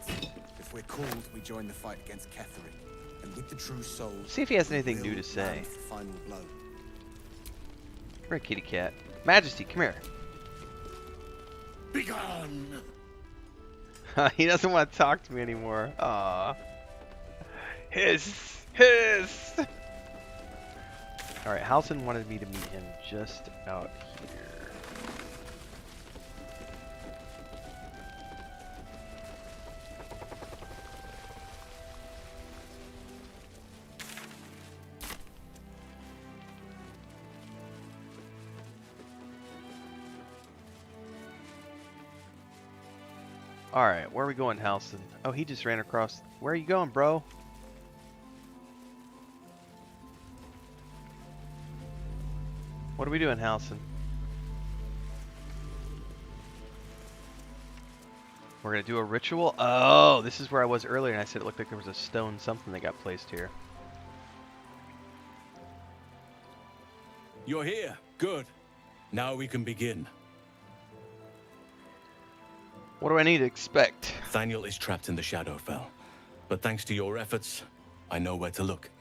If we're called, we join the fight against Ketheric. And with the true soul, See if he has we anything will new to say. land the final blow. Come here, kitty cat. Majesty, come here. Begone! He doesn't want to talk to me anymore. Aww. Hiss! Alright, Halson wanted me to meet him just out here. Alright, where are we going, Halson? Oh, he just ran across. Where are you going, bro? What are we doing, Halson? We're gonna do a ritual? Oh, this is where I was earlier, and I said it looked like there was a stone something that got placed here. You're here. Good. Now we can begin. What do I need to expect? Thaniel is trapped in the Shadowfell, but thanks to your efforts, I know where to look.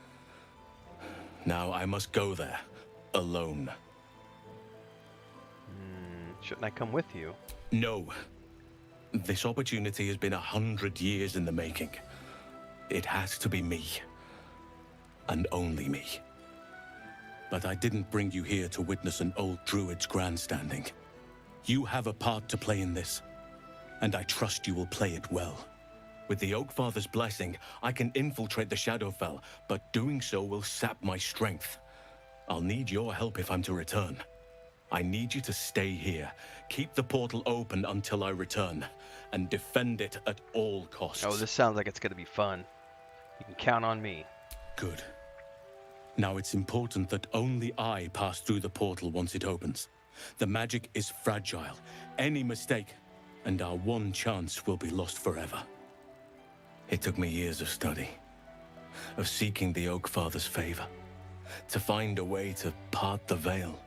Now I must go there, alone. Shouldn't I come with you? No. This opportunity has been 100 years in the making. It has to be me. And only me. But I didn't bring you here to witness an old Druid's grandstanding. You have a part to play in this, and I trust you will play it well. With the Oakfather's blessing, I can infiltrate the Shadowfell, but doing so will sap my strength. I'll need your help if I'm to return. I need you to stay here, keep the portal open until I return, and defend it at all costs. Oh, this sounds like it's going to be fun. You can count on me. Good. Now it's important that only I pass through the portal once it opens. The magic is fragile. Any mistake, and our one chance will be lost forever. It took me years of study, of seeking the Oakfather's favor, to find a way to part the veil.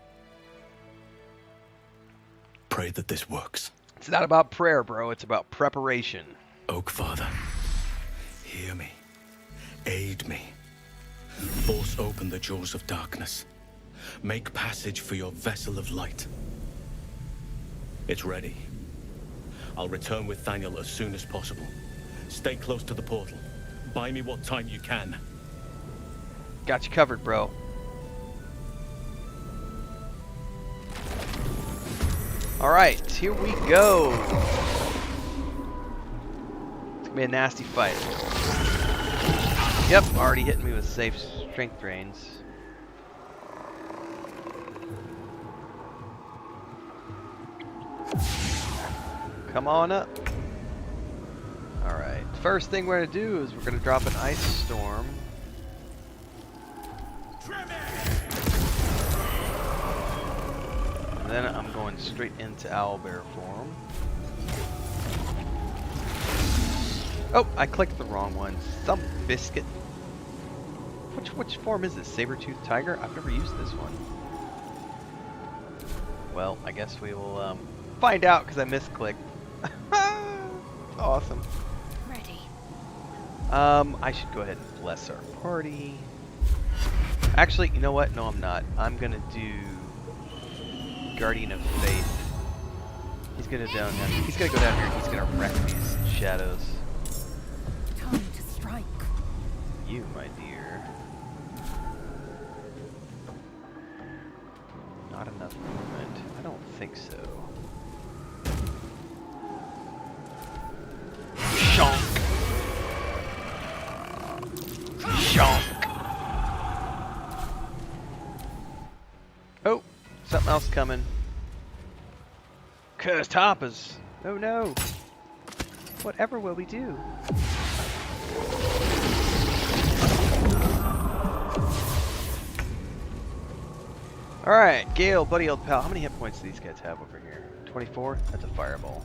Pray that this works. It's not about prayer, bro. It's about preparation. Oakfather, hear me. Aid me. Force open the jaws of darkness. Make passage for your vessel of light. It's ready. I'll return with Thaniel as soon as possible. Stay close to the portal. Buy me what time you can. Got you covered, bro. Alright, here we go. It's gonna be a nasty fight. Yep, already hitting me with safe strength drains. Come on up. Alright, first thing we're gonna do is we're gonna drop an ice storm. And then I'm going straight into owlbear form. Oh, I clicked the wrong one. Some biscuit. Which form is this? Saber-toothed tiger? I've never used this one. Well, I guess we will find out because I misclicked. Awesome. Ready. I should go ahead and bless our party. Actually, you know what? No, I'm not. I'm gonna do Guardian of Faith. He's gonna go down here. He's gonna go down here. He's gonna wreck these shadows. Time to strike. You, my dear. Not enough movement. I don't think so. Shonk. Shonk. Oh, something else coming. Cursed hoppers. Oh no. Whatever will we do? Alright, Gale, buddy old pal. How many hit points do these guys have over here? 24? That's a fireball.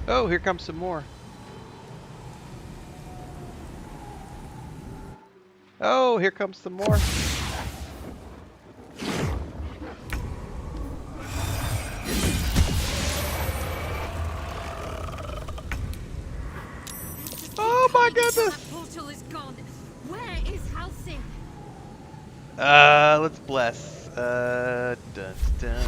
Oh, here comes some more. Oh, here comes some more. Oh my goodness! That portal is gone. Where is Halcyon? Let's bless. Dun, dun.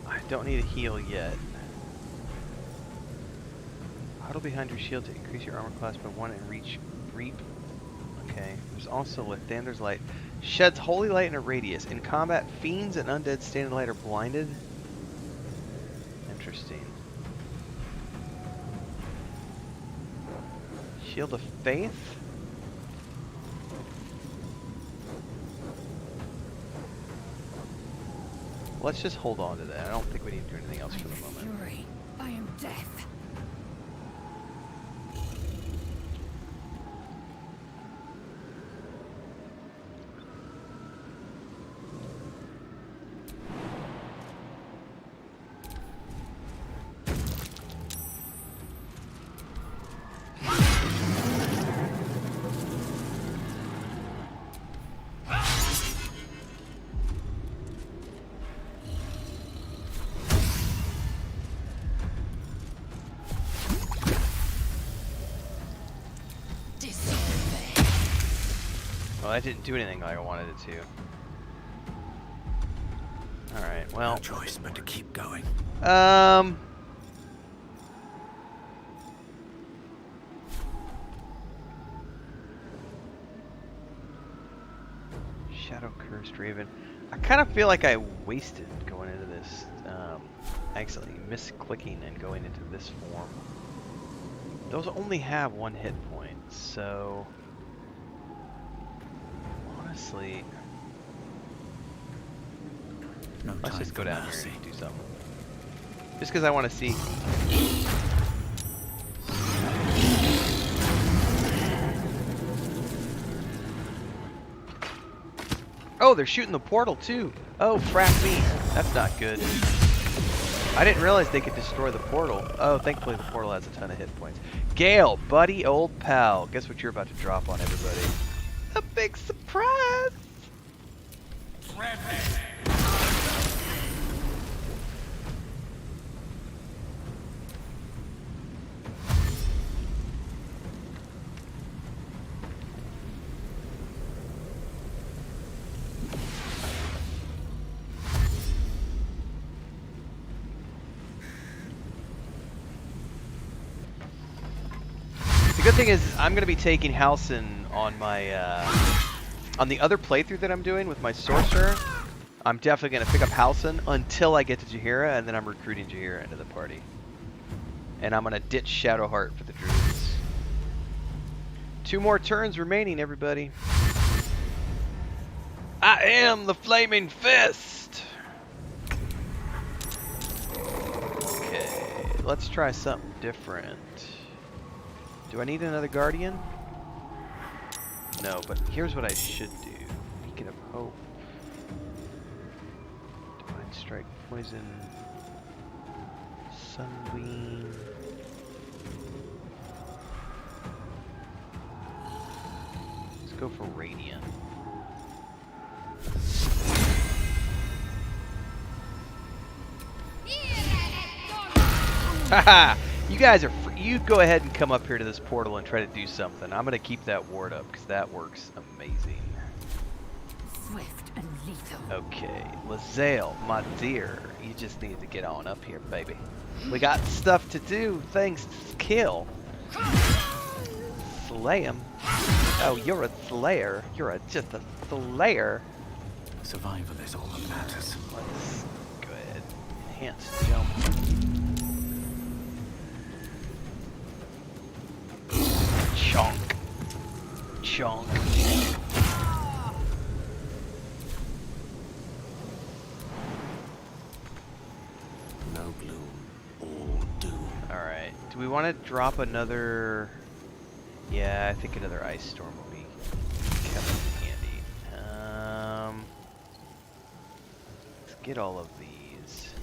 I don't need a heal yet. Huddle behind your shield to increase your armor class by 1 and reap. Okay. There's also Lathander's Light. Sheds holy light in a radius. In combat, fiends and undead standing light are blinded. Interesting. Shield of Faith. Let's just hold on to that. I don't think we need to do anything else for the moment. Fury. I am death. Well, that didn't do anything like I wanted it to. Alright, well. No choice but to keep going. Shadow Cursed Raven. I kind of feel like I wasted going into this. Accidentally misclicking and going into this form. Those only have 1 hit point, so honestly, let's just go down here and do something. Just because I want to see. Oh, they're shooting the portal too. Oh, crap me. That's not good. I didn't realize they could destroy the portal. Oh, thankfully the portal has a ton of hit points. Gale, buddy, old pal. Guess what you're about to drop on everybody? A big surprise! The good thing is I'm going to be taking Halcyon on my on the other playthrough that I'm doing with my sorcerer. I'm definitely going to pick up Halcyon until I get to Jaheira, and then I'm recruiting Jaheira into the party. And I'm going to ditch Shadowheart for the Druids. 2 more turns remaining, everybody. I am the Flaming Fist! Okay, let's try something different. Do I need another Guardian? No, but here's what I should do. Beacon of Hope. Divine Strike, Poison. Sunbeam. Let's go for Radiant. Haha! You guys are you go ahead and come up here to this portal and try to do something. I'm gonna keep that ward up because that works amazing. Swift and lethal. Okay, Lae'zel, my dear, you just need to get on up here, baby. We got stuff to do. Things to kill. Slay him. Oh, you're a slayer. You're just a slayer. Survival is all that matters. Let's go ahead. Enhance jump. Chonk. Chonk. No gloom, all doom. Alright. Do we want to drop another... Yeah, I think another Ice Storm will be kind of handy. Let's get all of these.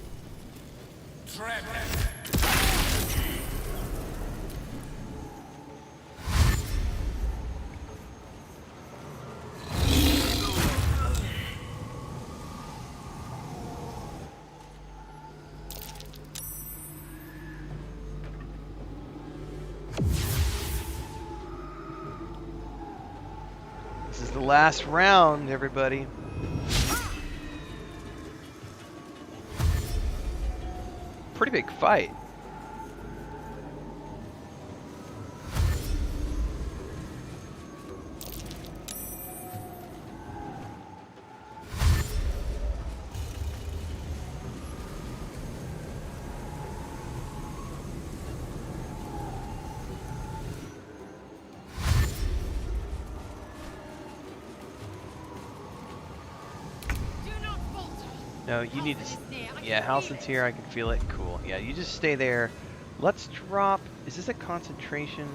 This is the last round, everybody. Pretty big fight. No, you need to... Yeah, Halsin's here. I can feel it. Cool. Yeah, you just stay there. Let's drop... Is this a concentration?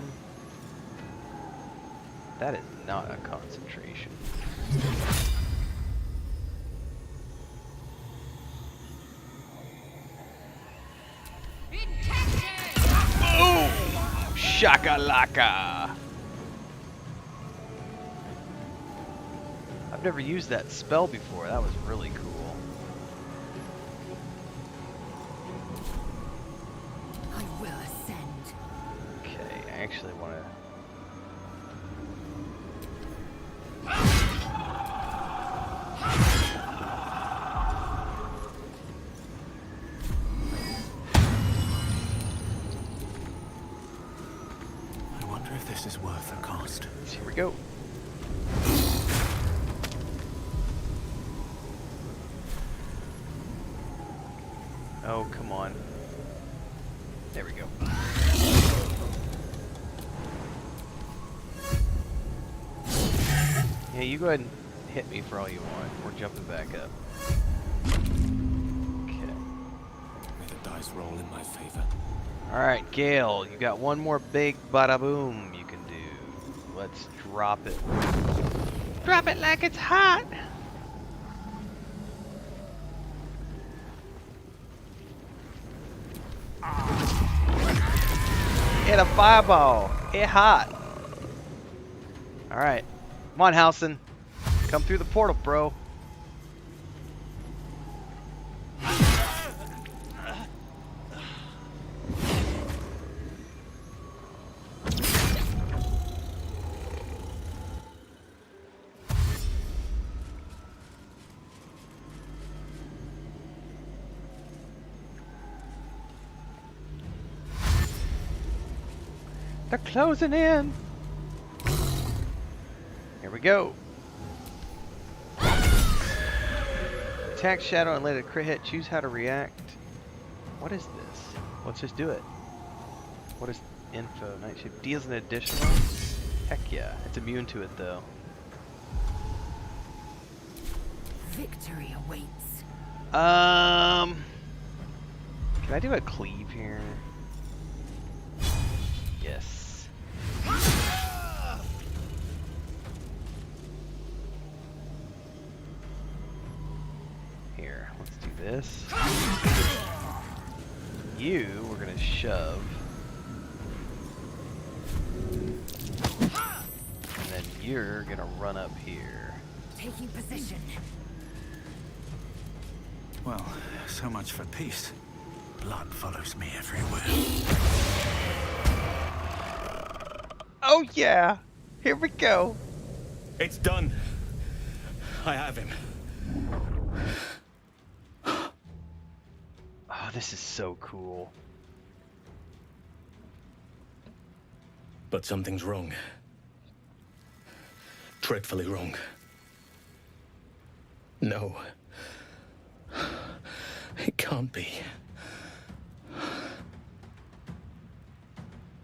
That is not a concentration. Boom! Shakalaka! I've never used that spell before. That was really cool. I will ascend. Okay, I actually want to... I wonder if this is worth a cost. Here we go. Oh, come on. There we go. Yeah, you go ahead and hit me for all you want. We're jumping back up. Okay. May the dice roll in my favor. Alright, Gale, you got one more big bada boom you can do. Let's drop it. Drop it like it's hot! Hit a fireball. Hit hot. Alright. Come on, Halsin. Come through the portal, bro. They're closing in. Here we go. Attack Shadow and let it crit hit. Choose how to react. What is this? Let's just do it. What is info? Nightshade deals an additional. Heck yeah. It's immune to it though. Victory awaits. Can I do a cleave here? Yes. Here, let's do this. You, we're gonna shove. And then you're gonna run up here. Taking position. Well, so much for peace. Blood follows me everywhere. Oh yeah! Here we go! It's done. I have him. Oh, this is so cool. But something's wrong. Dreadfully wrong. No. It can't be.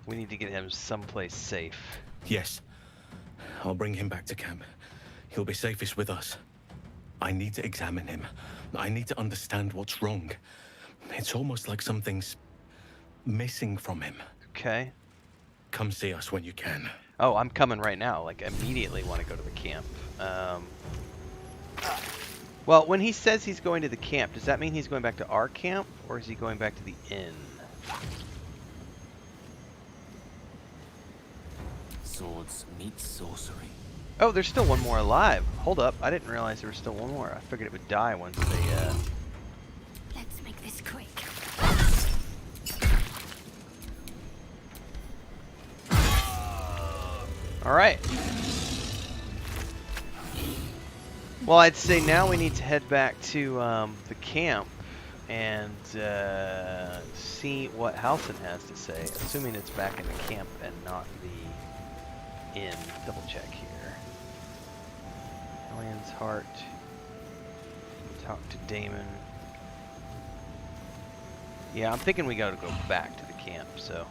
We need to get him someplace safe. Yes. I'll bring him back to camp. He'll be safest with us. I need to examine him. I need to understand what's wrong. It's almost like something's missing from him. Okay. Come see us when you can. Oh, I'm coming right now. Like, immediately want to go to the camp. Well, when he says he's going to the camp, does that mean he's going back to our camp, or is he going back to the inn? Swords meet sorcery. Oh, there's still one more alive. Hold up. I didn't realize there was still one more. I figured it would die once they, Let's make this quick. Alright. Well, I'd say now we need to head back to the camp and see what Halsin has to say, assuming it's back in the camp and not the inn. Double check here. Lion's Heart. Talk to Damon. Yeah, I'm thinking we gotta go back to the camp, so.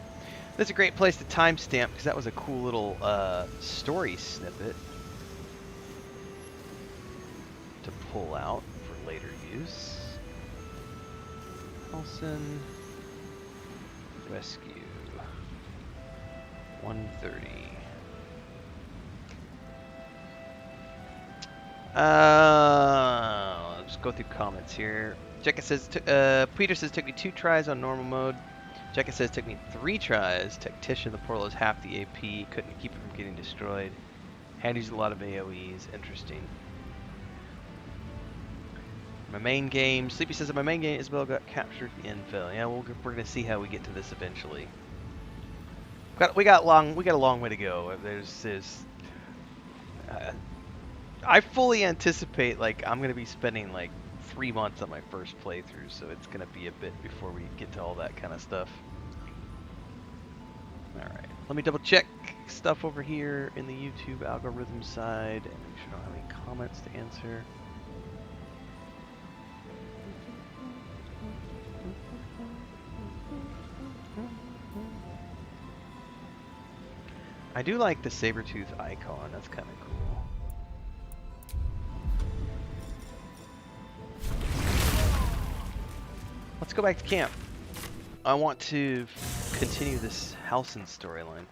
That's a great place to timestamp, because that was a cool little story snippet to pull out for later use. Halson. Rescue. 130. Let's go through comments here. Jekka says, Peter says, took me 2 tries on normal mode. Jekka says, took me 3 tries. Tactician, the portal is half the AP. Couldn't keep it from getting destroyed. Had used a lot of AoEs. Interesting. My main game. Sleepy says, in my main game, Isabel got captured in Renfail. Yeah, we're gonna see how we get to this eventually. We got a long way to go. I fully anticipate, like, I'm gonna be spending like 3 months on my first playthrough, so it's gonna be a bit before we get to all that kind of stuff. All right, let me double check stuff over here in the YouTube algorithm side and make sure I don't have any comments to answer. I do like the saber-tooth icon, that's kind of cool. Let's go back to camp. I want to continue this Halson storyline.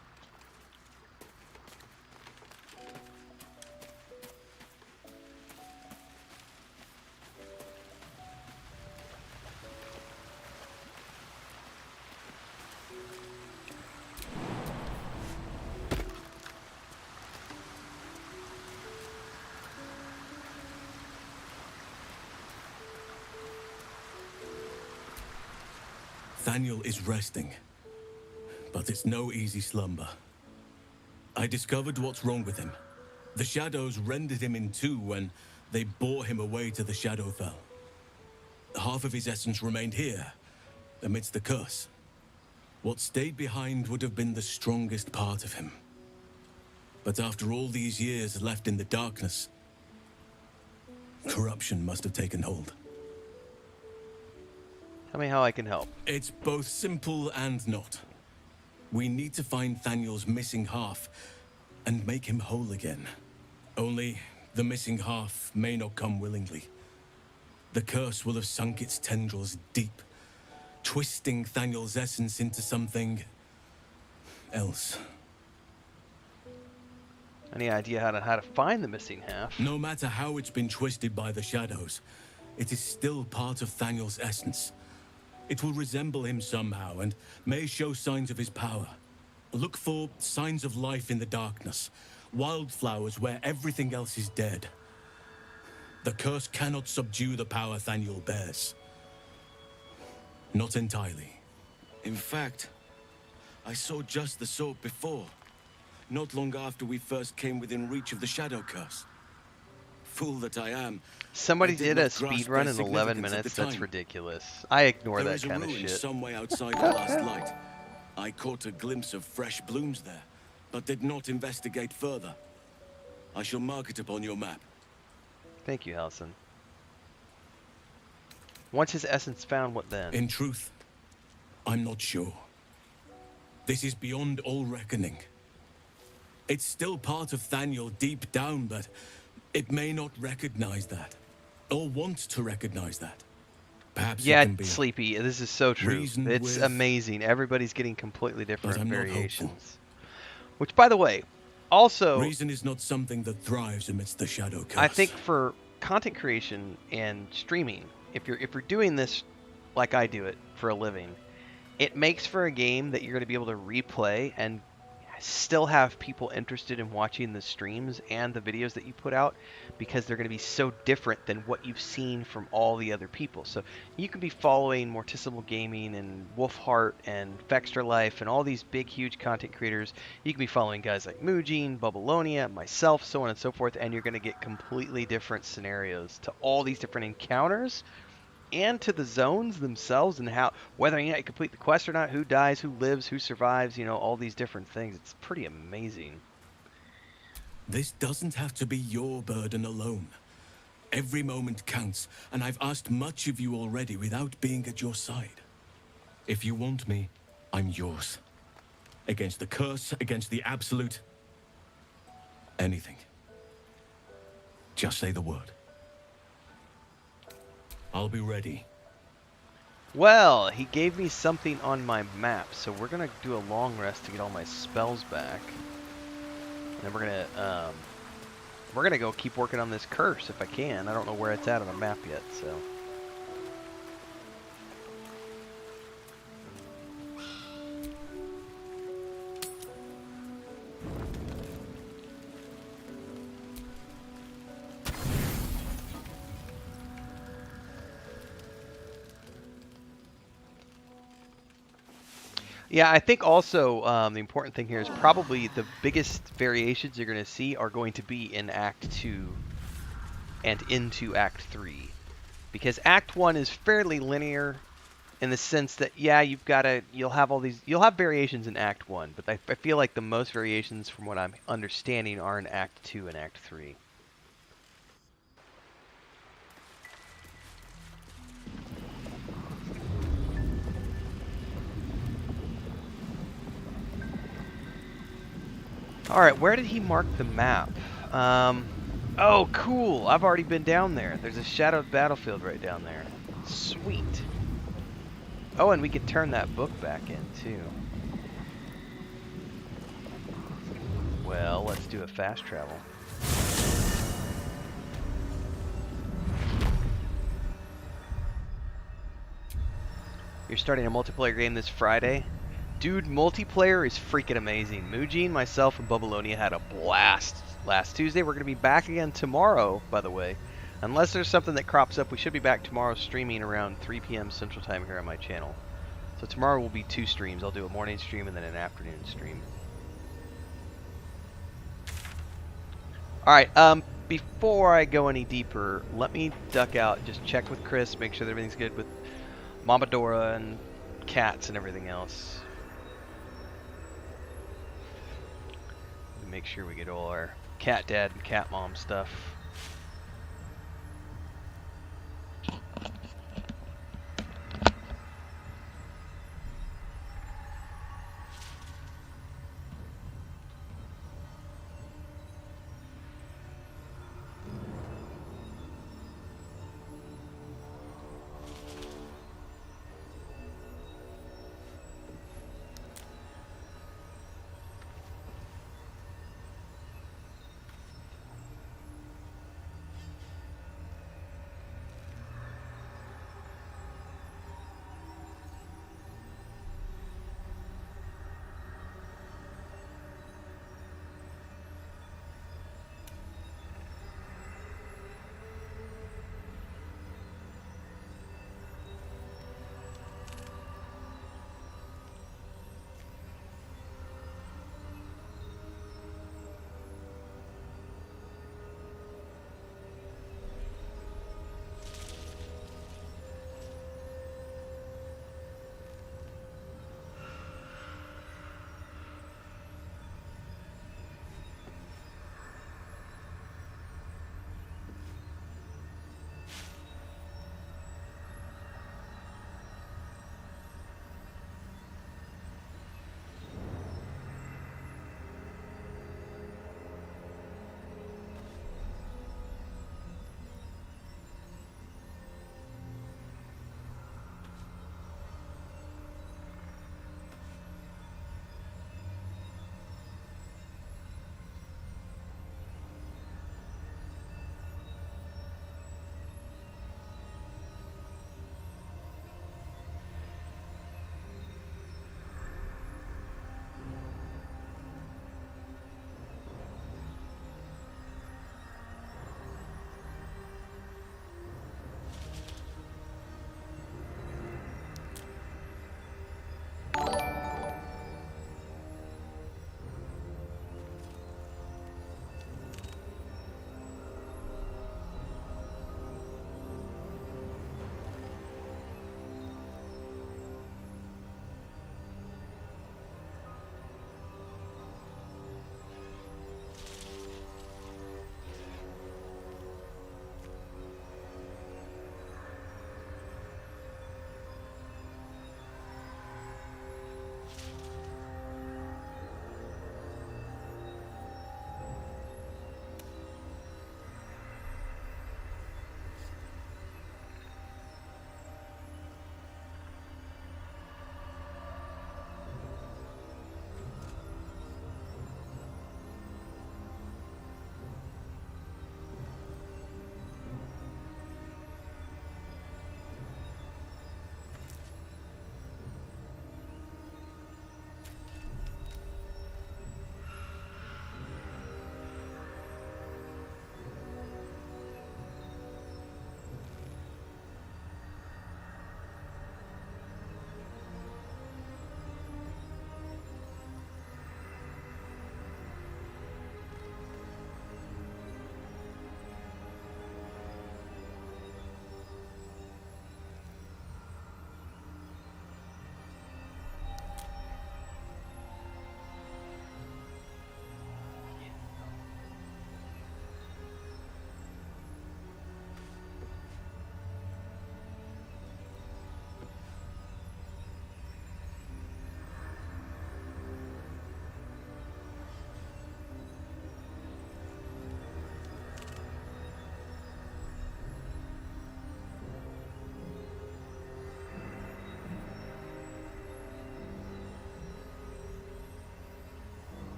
Thaniel is resting, but it's no easy slumber. I discovered what's wrong with him. The shadows rendered him in 2 when they bore him away to the Shadowfell. Half of his essence remained here, amidst the curse. What stayed behind would have been the strongest part of him. But after all these years left in the darkness, corruption must have taken hold. Tell me how I can help. It's both simple and not. We need to find Thaniel's missing half and make him whole again. Only the missing half may not come willingly. The curse will have sunk its tendrils deep, twisting Thaniel's essence into something else. Any idea how to find the missing half? No matter how it's been twisted by the shadows, it is still part of Thaniel's essence. It will resemble him somehow and may show signs of his power. Look for signs of life in the darkness, wildflowers where everything else is dead. The curse cannot subdue the power Thaniel bears. Not entirely. In fact, I saw just the sort before, not long after we first came within reach of the Shadow Curse. Fool that I am. Somebody did a speed run in 11 minutes. That's ridiculous. I ignore that kind of shit. Some way outside the last light. I caught a glimpse of fresh blooms there, but did not investigate further. I shall mark it upon your map. Thank you, Halson. Once his essence found, what then? In truth, I'm not sure. This is beyond all reckoning. It's still part of Thaniel deep down, but it may not recognize that, or want to recognize that. Perhaps yeah, it can be Sleepy, this is so true. It's amazing. Everybody's getting completely different variations. Which, by the way, also... Reason is not something that thrives amidst the shadow curse. I think for content creation and streaming, if you're doing this like I do it for a living, it makes for a game that you're going to be able to replay and still have people interested in watching the streams and the videos that you put out, because they're going to be so different than what you've seen from all the other people. So you can be following Morticimal Gaming and Wolfheart and Fextra Life and all these big huge content creators. You can be following guys like Mujin, Bubbleonia, myself, so on and so forth, and you're going to get completely different scenarios to all these different encounters and to the zones themselves, and how, whether or not you complete the quest or not, who dies, who lives, who survives, you know, all these different things. It's pretty amazing. This doesn't have to be your burden alone. Every moment counts, and I've asked much of you already without being at your side. If you want me, I'm yours. Against the curse, against the absolute, anything. Just say the word. I'll be ready. Well, he gave me something on my map, so we're gonna do a long rest to get all my spells back. And then we're gonna go keep working on this curse if I can. I don't know where it's at on the map yet, so. Yeah, I think also the important thing here is probably the biggest variations you're going to see are going to be in Act 2 and into Act 3. Because Act 1 is fairly linear in the sense that, yeah, you'll have variations in Act 1, but I feel like the most variations from what I'm understanding are in Act 2 and Act 3. Alright, where did he mark the map? Oh, cool! I've already been down there. There's a shadowed battlefield right down there. Sweet. Oh, and we can turn that book back in, too. Well, let's do a fast travel. You're starting a multiplayer game this Friday? Dude, multiplayer is freaking amazing. Mujin, myself, and Bubalonia had a blast last Tuesday. We're going to be back again tomorrow, by the way. Unless there's something that crops up, we should be back tomorrow streaming around 3 p.m. Central Time here on my channel. So tomorrow will be 2 streams. I'll do a morning stream and then an afternoon stream. Alright, before I go any deeper, let me duck out and just check with Chris, make sure that everything's good with Mama Dora and cats and everything else. Make sure we get all our cat dad and cat mom stuff.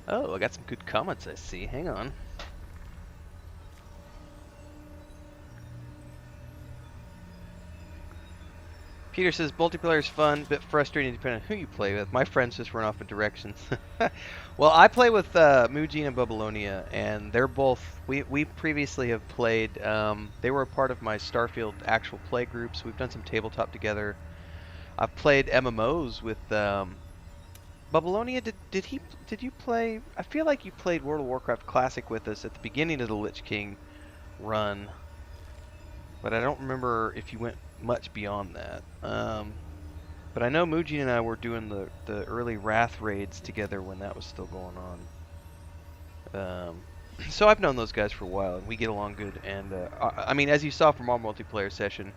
Oh, I got some good comments I see. Hang on. Peter says multiplayer is fun, bit frustrating depending on who you play with. My friends just run off in directions. Well, I play with Mujin and Babylonia, and they're both. We previously have played. They were a part of my Starfield actual play groups. We've done some tabletop together. I've played MMOs with Babylonia. Did you play? I feel like you played World of Warcraft Classic with us at the beginning of the Lich King run, but I don't remember if you went much beyond that. But I know Mujin and I were doing the early Wrath raids together when that was still going on. So I've known those guys for a while, and we get along good. And I mean, as you saw from our multiplayer session,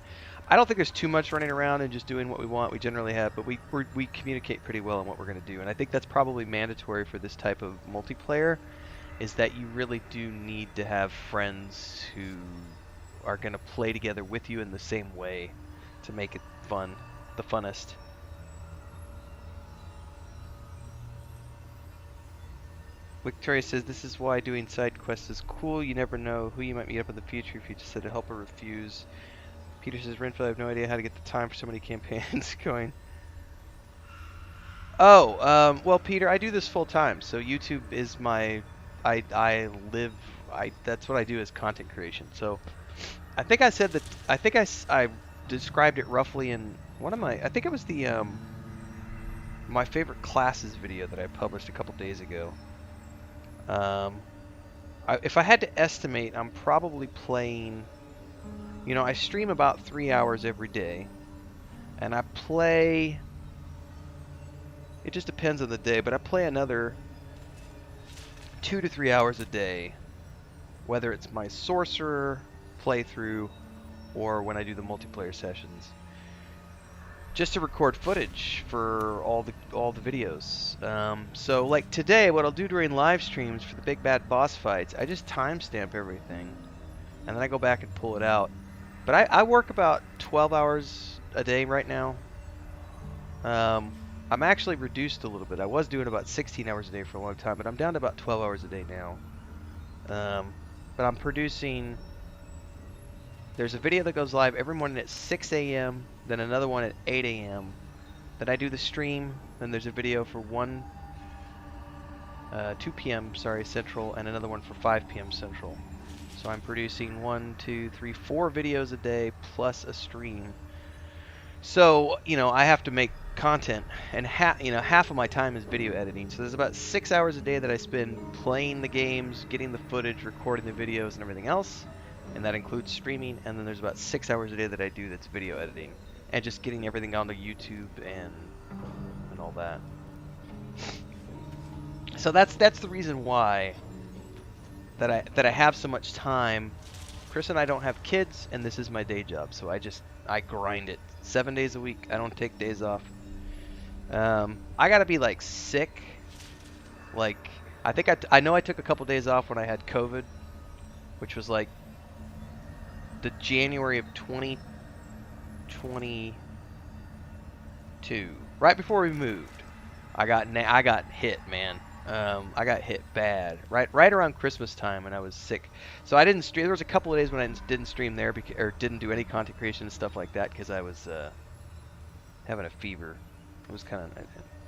I don't think there's too much running around and just doing what we want. We generally have, but we communicate pretty well on what we're going to do. And I think that's probably mandatory for this type of multiplayer, is that you really do need to have friends who are going to play together with you in the same way to make it fun, the funnest. Victoria says, this is why doing side quests is cool. You never know who you might meet up in the future if you just said to help or refuse. Peter says, Renfail, I have no idea how to get the time for so many campaigns going. Oh, well, Peter, I do this full time, so YouTube is my, that's what I do is content creation. So I think I said that, I described it roughly in one of my, I think it was the, my favorite classes video that I published a couple days ago. If I had to estimate, I'm probably playing, you know, I stream about 3 hours every day, and I play, it just depends on the day, but I play another 2 to 3 hours a day, whether it's my sorcerer playthrough or when I do the multiplayer sessions, just to record footage for all the videos. So like today, what I'll do during live streams for the big bad boss fights, I just timestamp everything, and then I go back and pull it out. But I work about 12 hours a day right now. I'm actually reduced a little bit. I was doing about 16 hours a day for a long time, but I'm down to about 12 hours a day now. But I'm producing, there's a video that goes live every morning at 6 a.m., then another one at 8 a.m. Then I do the stream, then there's a video for 2 p.m. Central, and another one for 5 p.m. Central. So I'm producing 1, 2, 3, 4 videos a day plus a stream. So, you know, I have to make content, and half of my time is video editing. So there's about 6 hours a day that I spend playing the games, getting the footage, recording the videos, and everything else. And that includes streaming. And then there's about 6 hours a day that I do that's video editing, and just getting everything onto YouTube and all that. So that's the reason why that I have so much time. Chris and I don't have kids, and this is my day job, so I grind it 7 days a week. I don't take days off. I gotta be like sick. Like I know I took a couple days off when I had COVID, which was like the January of 2022, right before we moved. I got hit, man. I got hit bad right around Christmas time, and I was sick. So I didn't stream. There was a couple of days when I didn't stream there or didn't do any content creation and stuff like that because I was having a fever. It was kind of.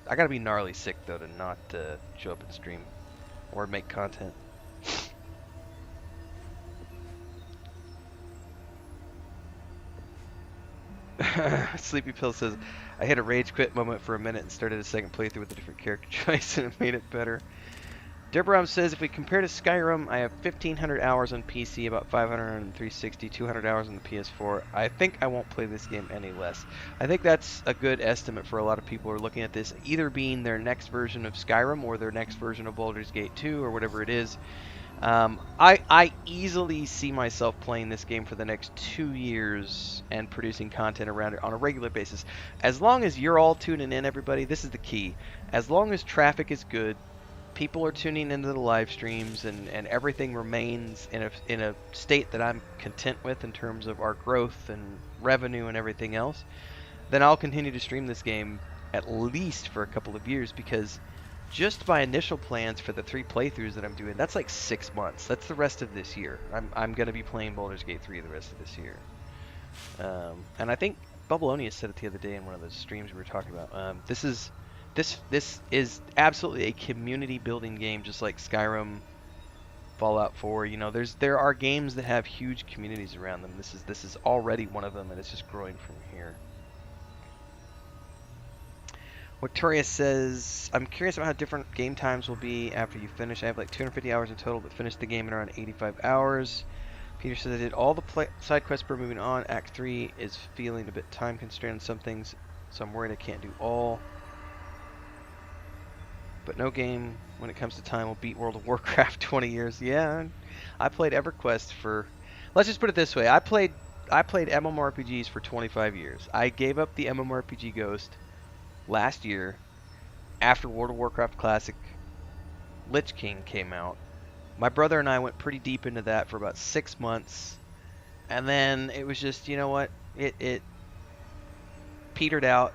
I gotta be gnarly sick though to not show up and stream or make content. Sleepy Pill says, I hit a rage quit moment for a minute and started a second playthrough with a different character choice, and it made it better. Deborah says, if we compare to Skyrim, I have 1,500 hours on PC, about 500 on 360, 200 hours on the PS4. I think I won't play this game any less. I think that's a good estimate for a lot of people who are looking at this, either being their next version of Skyrim or their next version of Baldur's Gate 2 or whatever it is. I easily see myself playing this game for the next 2 years and producing content around it on a regular basis. As long as you're all tuning in, everybody, this is the key. As long as traffic is good, people are tuning into the live streams, and everything remains in a state that I'm content with in terms of our growth and revenue and everything else, then I'll continue to stream this game at least for a couple of years, because just my initial plans for the 3 playthroughs that I'm doing, that's like 6 months. That's the rest of this year. I'm going to be playing Baldur's Gate 3 the rest of this year. And I think Bubblonius said it the other day in one of the streams we were talking about. This is absolutely a community building game, just like Skyrim, Fallout 4. You know, there are games that have huge communities around them. This is already one of them, and it's just growing from here. Victoria says, I'm curious about how different game times will be after you finish. I have like 250 hours in total, but finished the game in around 85 hours. Peter says, I did all the side quests for moving on. Act 3 is feeling a bit time constrained on some things, so I'm worried I can't do all. But no game, when it comes to time, will beat World of Warcraft 20 years. Yeah, I played EverQuest for... Let's just put it this way. I played MMORPGs for 25 years. I gave up the MMORPG ghost last year after World of Warcraft Classic Lich King came out. My brother and I went pretty deep into that for about 6 months, and then it was just, you know what, it petered out.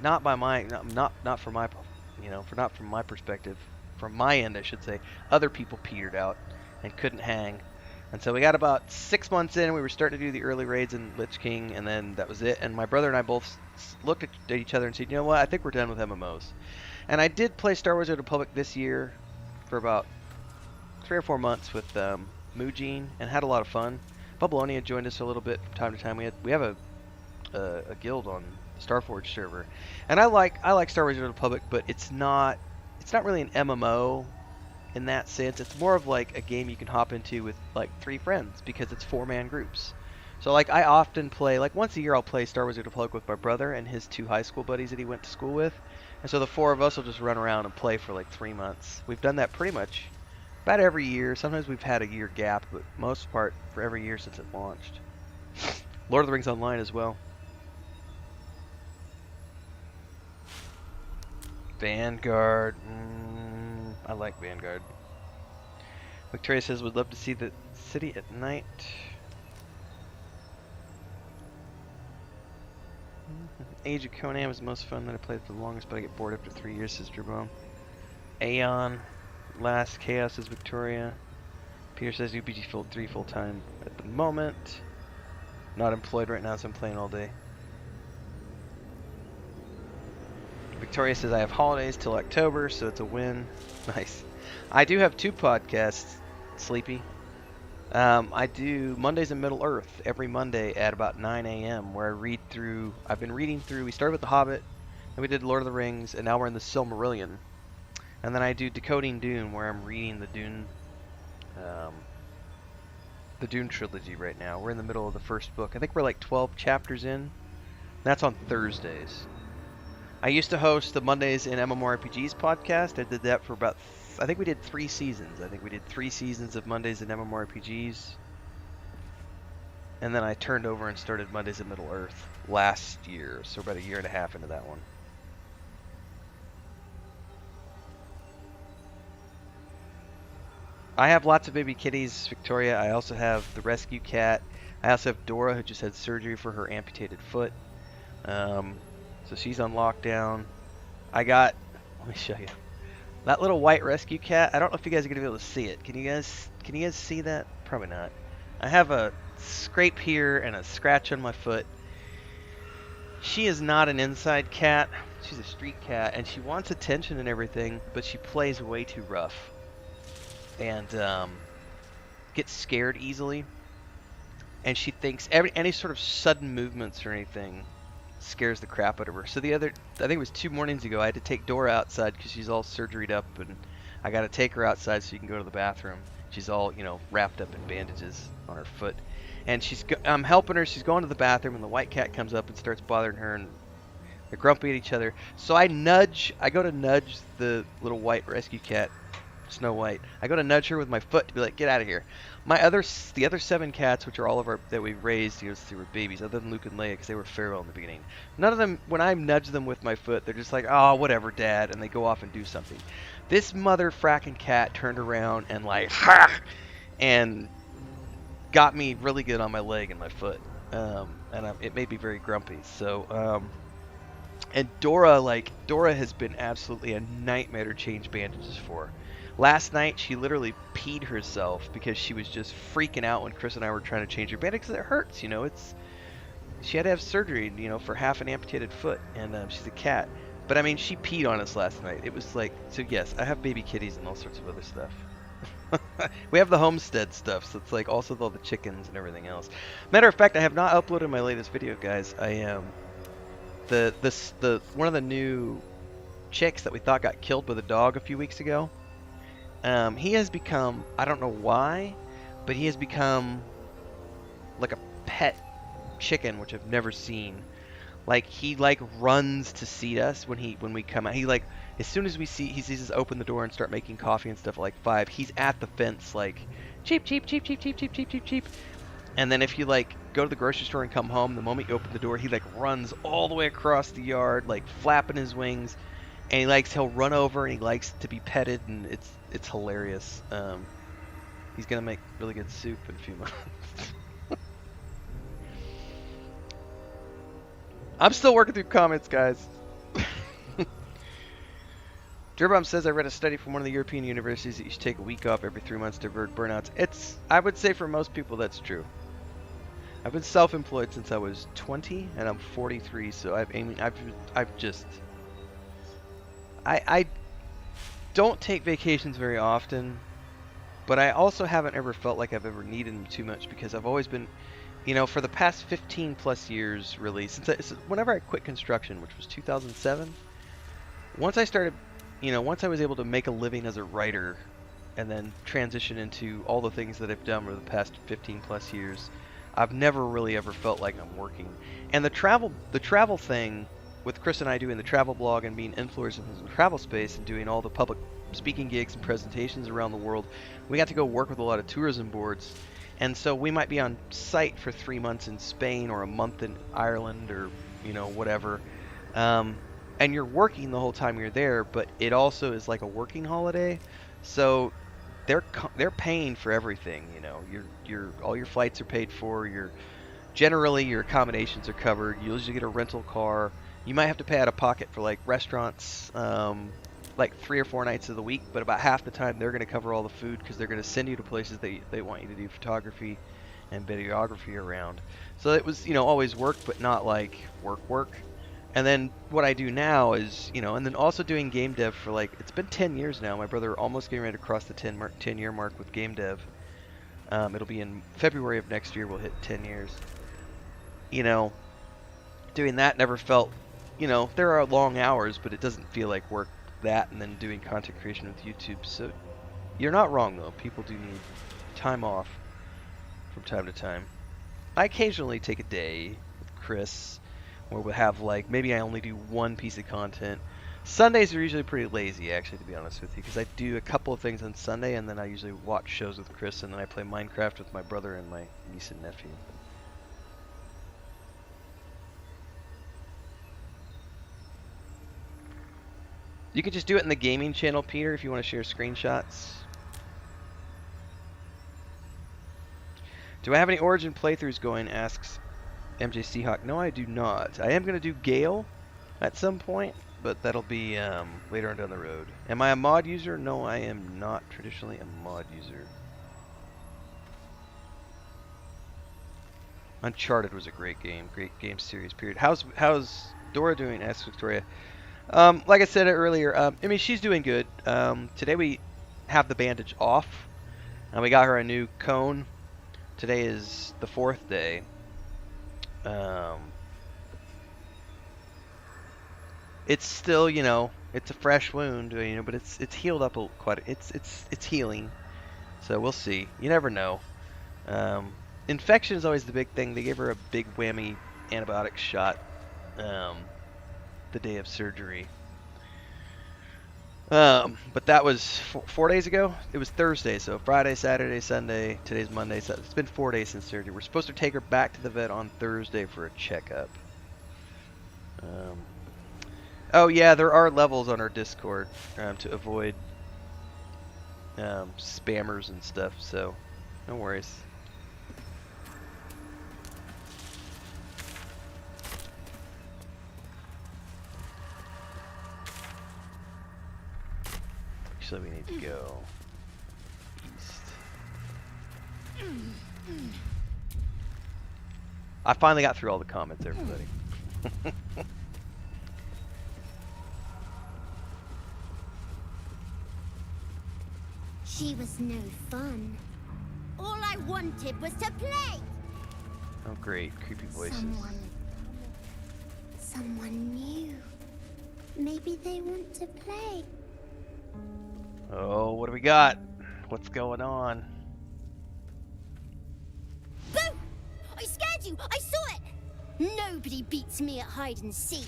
Not by my, not from my, you know, not from my perspective, from my end I should say. Other people petered out and couldn't hang. And so we got about 6 months in, and we were starting to do the early raids in Lich King, and then that was it. And my brother and I both looked at each other and said, you know what, I think we're done with MMOs. And I did play Star Wars: The Old Republic this year for about 3 or 4 months with Mujin, and had a lot of fun. Bubblonia joined us a little bit from time to time. We have a guild on the Starforge server, and I like Star Wars: The Old Republic, but it's not really an MMO. In that sense, it's more of like a game you can hop into with like 3 friends, because it's 4-man groups. So like I often play, like once a year I'll play Star Wars: The Old Republic with my brother and his 2 high school buddies that he went to school with. And so the 4 of us will just run around and play for like 3 months. We've done that pretty much about every year. Sometimes we've had a year gap, but most part for every year since it launched. Lord of the Rings Online as well. Vanguard. I like Vanguard. Victoria says, would love to see the city at night. Age of Conan was the most fun that I played for the longest, but I get bored after 3 years, says Dribone. Aeon. Last Chaos, says Victoria. Peter says UPG 3 full time at the moment. Not employed right now, so I'm playing all day. Victoria says, I have holidays till October, so it's a win. Nice. I do have 2 podcasts, Sleepy. I do Mondays in Middle Earth every Monday at about 9 a.m. where I read through, I've been reading through, we started with The Hobbit, then we did Lord of the Rings, and now we're in the Silmarillion. And then I do Decoding Dune, where I'm reading the Dune trilogy right now. We're in the middle of the first book. I think we're like 12 chapters in. That's on Thursdays. I used to host the Mondays in MMORPGs podcast. I did that for about, I think we did 3 seasons. I think we did 3 seasons of Mondays in MMORPGs. And then I turned over and started Mondays in Middle Earth last year. So about 1.5 years into that one. I have lots of baby kitties, Victoria. I also have the rescue cat. I also have Dora, who just had surgery for her amputated foot. So she's on lockdown. I got, let me show you. That little white rescue cat, I don't know if you guys are going to be able to see it. Can you guys see that? Probably not. I have a scrape here and a scratch on my foot. She is not an inside cat. She's a street cat, and she wants attention and everything, but she plays way too rough. And gets scared easily. And she thinks any sort of sudden movements or anything scares the crap out of her. So I think it was 2 mornings ago, I had to take Dora outside because she's all surgeried up, and I got to take her outside so she can go to the bathroom. She's all, you know, wrapped up in bandages on her foot. And I'm helping her, she's going to the bathroom, and the white cat comes up and starts bothering her, and they're grumpy at each other. So I go to nudge the little white rescue cat, Snow White. I go to nudge her with my foot to be like, get out of here. The other 7 cats, which are all of our that we've raised, they were babies, other than Luke and Leia, because they were feral in the beginning. None of them, when I nudge them with my foot, they're just like, oh, whatever, Dad, and they go off and do something. This mother fracking cat turned around and like, ha! And got me really good on my leg and my foot, and it made me very grumpy. So And Dora has been absolutely a nightmare to change bandages for. Last night, she literally peed herself because she was just freaking out when Chris and I were trying to change her bandage because it hurts, you know. She had to have surgery, you know, for half an amputated foot, and she's a cat. But I mean, she peed on us last night. It was like, so yes, I have baby kitties and all sorts of other stuff. We have the homestead stuff, so it's like also all the chickens and everything else. Matter of fact, I have not uploaded my latest video, guys. I am the one of the new chicks that we thought got killed by the dog a few weeks ago. He has become, I don't know why, but he has become like a pet chicken, which I've never seen. Like he runs to see us when we come out. He like, as soon as he sees us open the door and start making coffee and stuff at like 5, he's at the fence like cheep cheep cheep cheep cheep cheep cheep cheep cheep. And then if you like go to the grocery store and come home, the moment you open the door, he like runs all the way across the yard, like flapping his wings, and he'll run over and he likes to be petted, and it's hilarious. He's gonna make really good soup in a few months. I'm still working through comments, guys. Gerbom says, I read a study from one of the European universities that you should take a week off every 3 months to avert burnouts. I would say for most people that's true. I've been self-employed since I was 20, and I'm 43, so I don't take vacations very often, but I also haven't ever felt like I've ever needed them too much because I've always been, you know, for the past 15 plus years, really, whenever I quit construction, which was 2007, once I was able to make a living as a writer and then transition into all the things that I've done over the past 15 plus years, I've never really ever felt like I'm working. And the travel thing, with Chris and I doing the travel blog and being influencers in the travel space and doing all the public speaking gigs and presentations around the world, we got to go work with a lot of tourism boards. And so we might be on site for 3 months in Spain or a month in Ireland or, you know, whatever. And you're working the whole time you're there, but it also is like a working holiday. So they're paying for everything, you know. All your flights are paid for. Generally your accommodations are covered. You usually get a rental car. You might have to pay out of pocket for like restaurants, like 3 or 4 nights of the week, but about half the time they're going to cover all the food because they're going to send you to places they want you to do photography and videography around. So it was, you know, always work, but not like work. And then what I do now is, you know, and then also doing game dev for like, it's been 10 years now. My brother almost getting ready to cross the 10-year mark with game dev. It'll be in February of next year, we'll hit 10 years. You know, doing that never felt, you know, there are long hours, but it doesn't feel like work. That and then doing content creation with YouTube. So you're not wrong though, people do need time off from time to time. I occasionally take a day with Chris where we'll have like, maybe I only do one piece of content. Sundays are usually pretty lazy, actually, to be honest with you, because I do a couple of things on Sunday and then I usually watch shows with Chris and then I play Minecraft with my brother and my niece and nephew. You can just do it in the gaming channel, Peter, if you want to share screenshots. Do I have any Origin playthroughs going, asks MJ Seahawk. No, I do not. I am going to do Gale at some point, but that'll be later on down the road. Am I a mod user? No, I am not traditionally a mod user. Uncharted was a great game series, period. How's Dora doing, asks Victoria. Like I said earlier, I mean, she's doing good. Today we have the bandage off, and we got her a new cone. Today is the 4th day. It's still, you know, it's a fresh wound, you know, but it's healed up quite. It's healing, so we'll see. You never know. Infection is always the big thing. They gave her a big whammy antibiotic shot. The day of surgery. But that was 4 days ago. It was Thursday, so Friday, Saturday, Sunday. Today's Monday. So it's been 4 days since surgery. We're supposed to take her back to the vet on Thursday for a checkup. Oh yeah, there are levels on our Discord to avoid spammers and stuff. So no worries. Actually, we need to go east. I finally got through all the comments, everybody. She was no fun. All I wanted was to play. Oh, great. Creepy voices. Someone new. Maybe they want to play. Oh, what do we got? What's going on? Boo! I scared you! I saw it! Nobody beats me at hide and seek.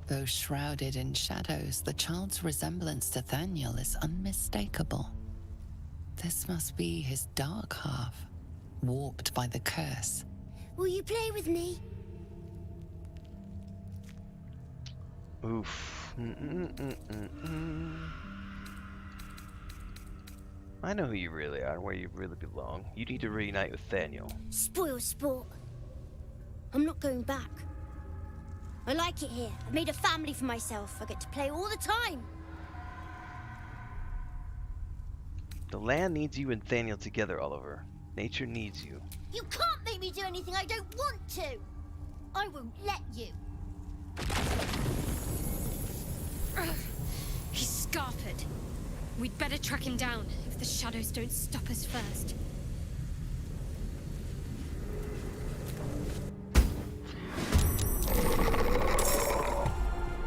Though shrouded in shadows, the child's resemblance to Thaniel is unmistakable. This must be his dark half, warped by the curse. Will you play with me? Oof. I know who you really are and where you really belong. You need to reunite with Thaniel. Spoil sport. I'm not going back. I like it here. I've made a family for myself. I get to play all the time. The land needs you and Thaniel together, Oliver. Nature needs you. You can't make me do anything I don't want to. I won't let you. He's scarpered. We'd better track him down if the shadows don't stop us first.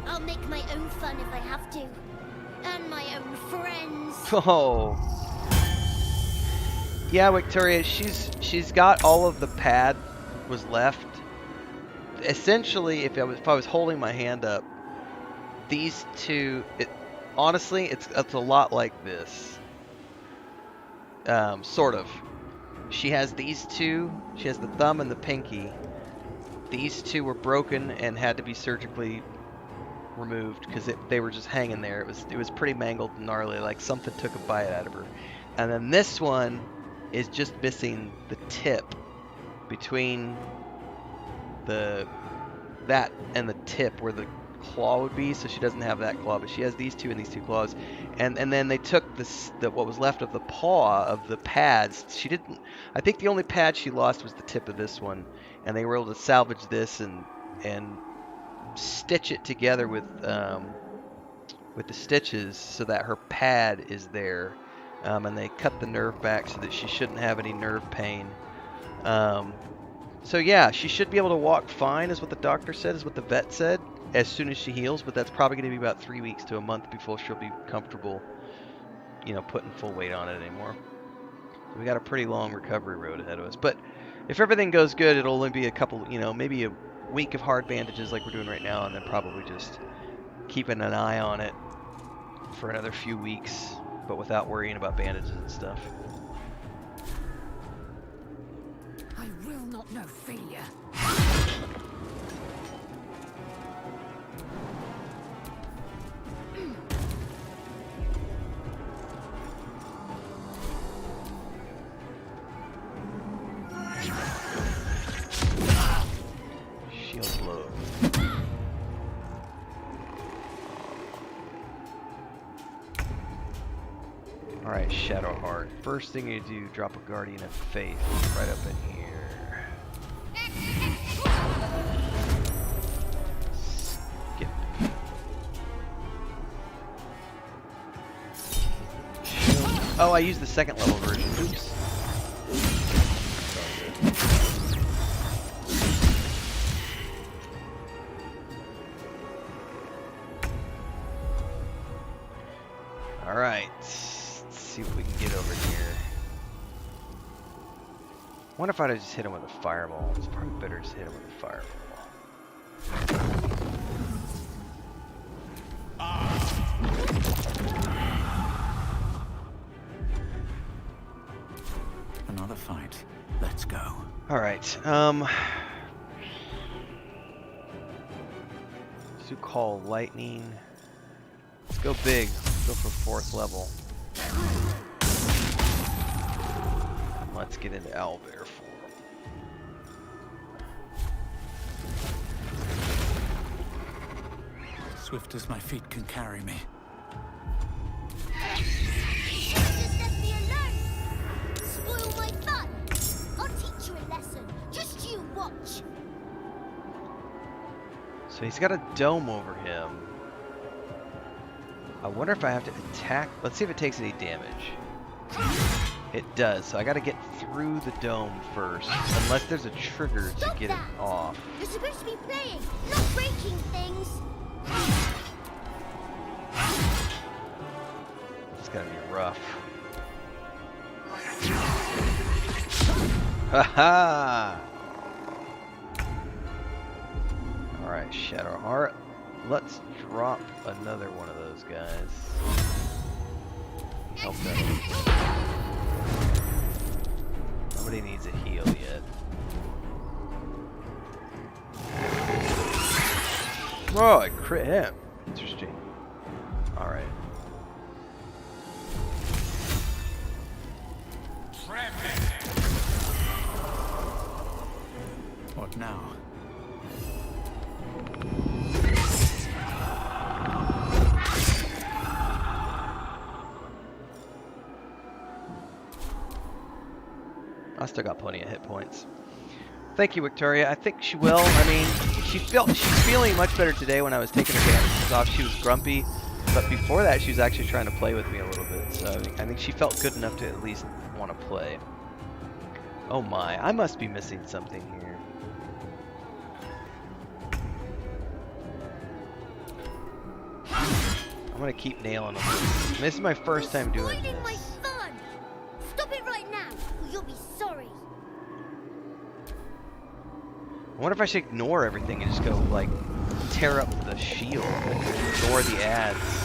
I'll make my own fun if I have to. And my own friends. Oh. Yeah, Victoria, she's got all of the pad was left. Essentially, if I was holding my hand up, these two, honestly, it's a lot like this. Sort of. She has these two. She has the thumb and the pinky. These two were broken and had to be surgically removed because they were just hanging there. It was pretty mangled and gnarly, like something took a bite out of her. And then this one is just missing the tip between that and the tip where the claw would be, so she doesn't have that claw, but she has these two and these two claws. And then they took what was left of the paw of the pads. She didn't. I think the only pad she lost was the tip of this one, and they were able to salvage this and stitch it together with the stitches so that her pad is there. And they cut the nerve back so that she shouldn't have any nerve pain. So yeah, she should be able to walk fine, is what the doctor said, is what the vet said, as soon as she heals. But that's probably going to be about 3 weeks to a month before she'll be comfortable, putting full weight on it anymore. So we got a pretty long recovery road ahead of us. But if everything goes good, it'll only be a couple, maybe a week of hard bandages like we're doing right now, and then probably just keeping an eye on it for another few weeks, but without worrying about bandages and stuff. I will not know failure. Shield blow. Alright, Shadowheart. First thing you do, drop a Guardian of Faith right up in here. Skip. Oh, I used the second level version. Oops. Alright. See if we can get over here. I wonder if I'd just hit him with a fireball. It's probably better to hit him with a fireball. Another fight. Let's go. Alright, Call Lightning. Let's go big. Let's go for 4th level. Let's get into owlbear form. Swift as my feet can carry me. So he's got a dome over him. I wonder if I have to attack. Let's see if it takes any damage. It does, so I gotta get through the dome first. Unless there's a trigger to get it off. You're supposed to be playing, not breaking things. It's gonna be rough. Haha! Alright, Shadow Heart. Let's drop another one of those guys. Help them. Nobody needs a heal yet. Whoa, I crit him. Interesting. Alright. What now? I still got plenty of hit points. Thank you, Victoria. I think she will. I mean, she's feeling much better today when I was taking her bandages off. She was grumpy, but before that, she was actually trying to play with me a little bit. So I think she felt good enough to at least want to play. Oh my, I must be missing something here. I'm gonna keep nailing them. This is my first time doing this. My fun. Stop it right now, or you'll be sorry. I wonder if I should ignore everything and just go, like, tear up the shield. Ignore the ads.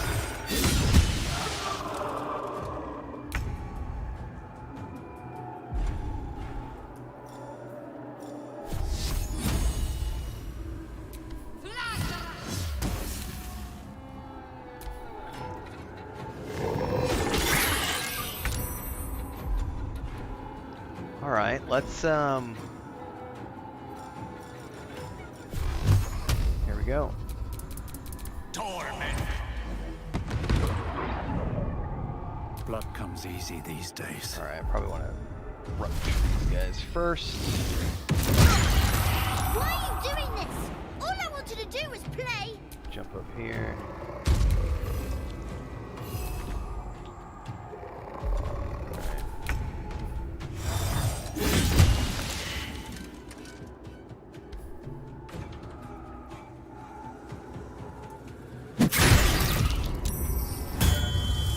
Alright, let's, here we go. Torment. Blood comes easy these days. Alright, I probably want to rupture these guys first. Why are you doing this? All I wanted to do was play. Jump up here.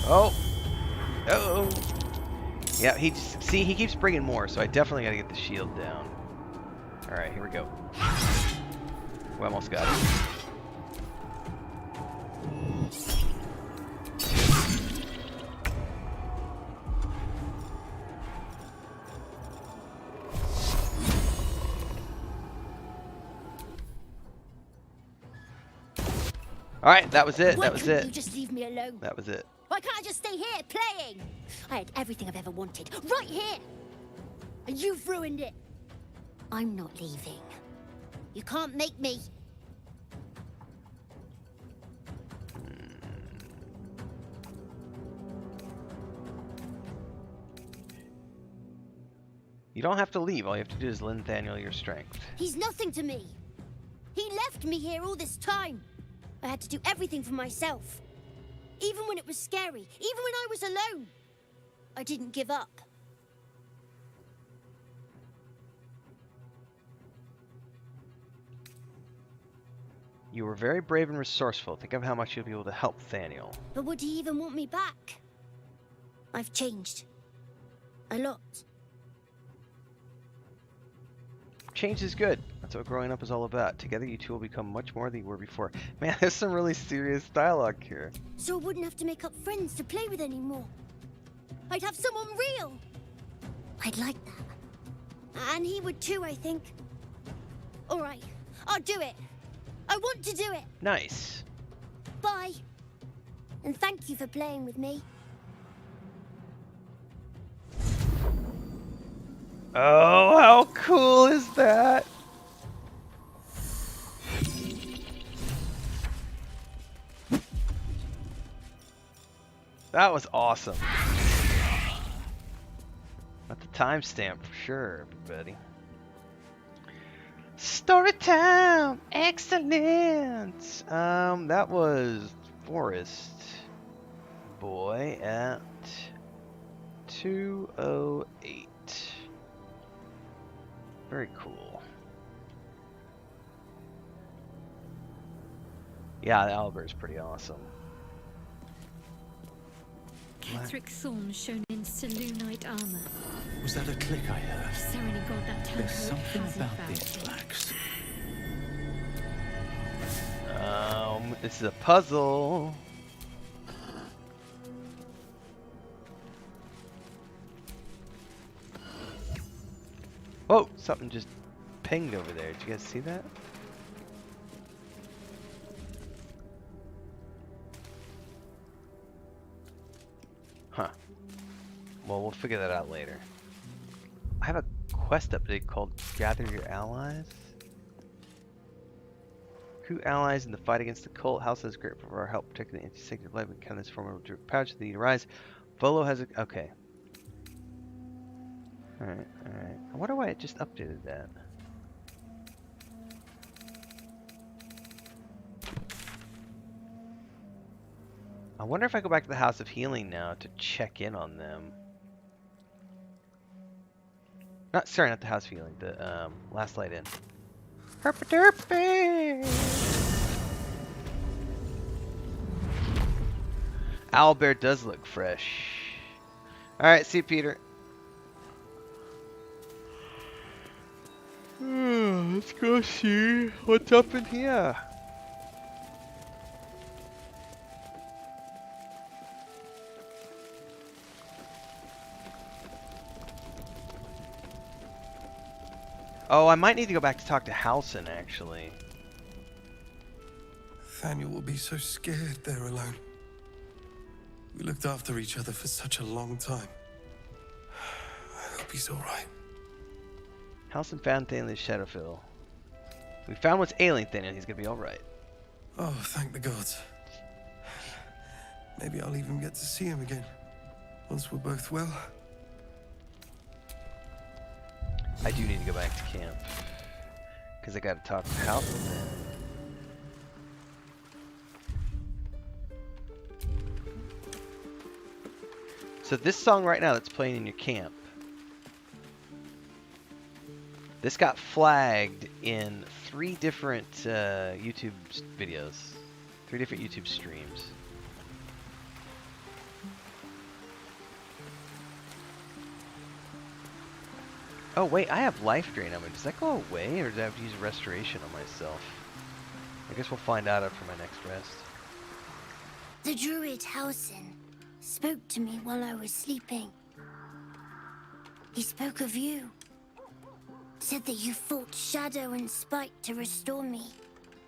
Oh! Uh-oh! Yeah, he keeps bringing more, so I definitely gotta get the shield down. Alright, here we go. We almost got it. Alright, that was it. Why That was couldn't it. you just leave me alone? That was it. Why can't I just stay here playing? I had everything I've ever wanted, right here. And you've ruined it. I'm not leaving. You can't make me. You don't have to leave. All you have to do is lend Nathaniel your strength. He's nothing to me. He left me here all this time. I had to do everything for myself. Even when it was scary, even when I was alone. I didn't give up. You were very brave and resourceful. Think of how much you'll be able to help Nathaniel. But would he even want me back? I've changed. A lot. Change is good. That's what growing up is all about. Together you two will become much more than you were before. Man, there's some really serious dialogue here. So I wouldn't have to make up friends to play with anymore. I'd have someone real. I'd like that. And he would too, I think. All right, I'll do it. I want to do it. Nice. Bye. And thank you for playing with me. Oh, how cool is that? That was awesome. At the timestamp for sure, everybody. Story time! Excellent! That was Forest Boy at 208. Very cool. Yeah, the Owlbear's pretty awesome. Ketheric Thorn shown in Selûnite armor. Was that a click I heard? Ceremony god that There's Tancred something hasn't about found these yet. blacks. This is a puzzle. Whoa, something just pinged over there. Did you guys see that? Huh. Well, we'll figure that out later. I have a quest update called Gather Your Allies. Who allies in the fight against the cult? House is great for our help protecting the anti-sacred life and kind of this form of Druid pouch that need to rise. Volo has a... Okay. Alright, alright. I wonder why it just updated that. I wonder if I go back to the House of Healing now to check in on them. Sorry, not the House of Healing. The Last Light Inn. Herpaderpy! Owlbear does look fresh. Alright, see you, Peter. Let's go see what's up in here. Oh, I might need to go back to talk to Halsin, actually. Thaniel will be so scared there alone. We looked after each other for such a long time. I hope he's alright. Halsin found Thaniel's Shadowfill. We found what's ailing Thaniel. He's gonna be alright. Oh, thank the gods. Maybe I'll even get to see him again. Once we're both well. I do need to go back to camp. Because I gotta talk to Halsin then. So this song right now that's playing in your camp. This got flagged in 3 different YouTube videos. 3 different YouTube streams. Oh wait, I have life drain on me. Does that go away, or do I have to use restoration on myself? I guess we'll find out after my next rest. The Druid Halsin spoke to me while I was sleeping. He spoke of you. Said that you fought shadow and spite to restore me.